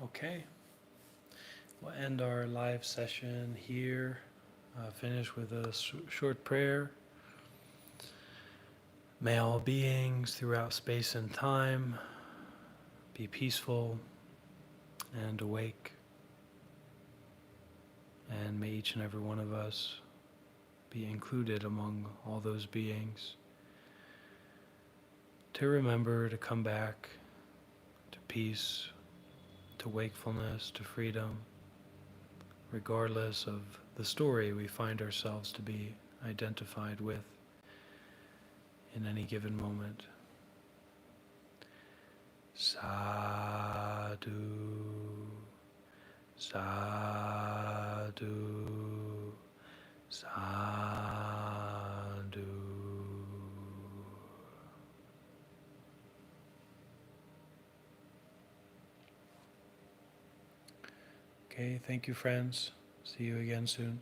Okay, we'll end our live session here. Finish with a short prayer. May all beings throughout space and time be peaceful and awake. And may each and every one of us be included among all those beings to remember to come back to peace, to wakefulness, to freedom, regardless of the story we find ourselves to be identified with in any given moment. Sadhu, sadhu, sadhu. Okay, thank you, friends. See you again soon.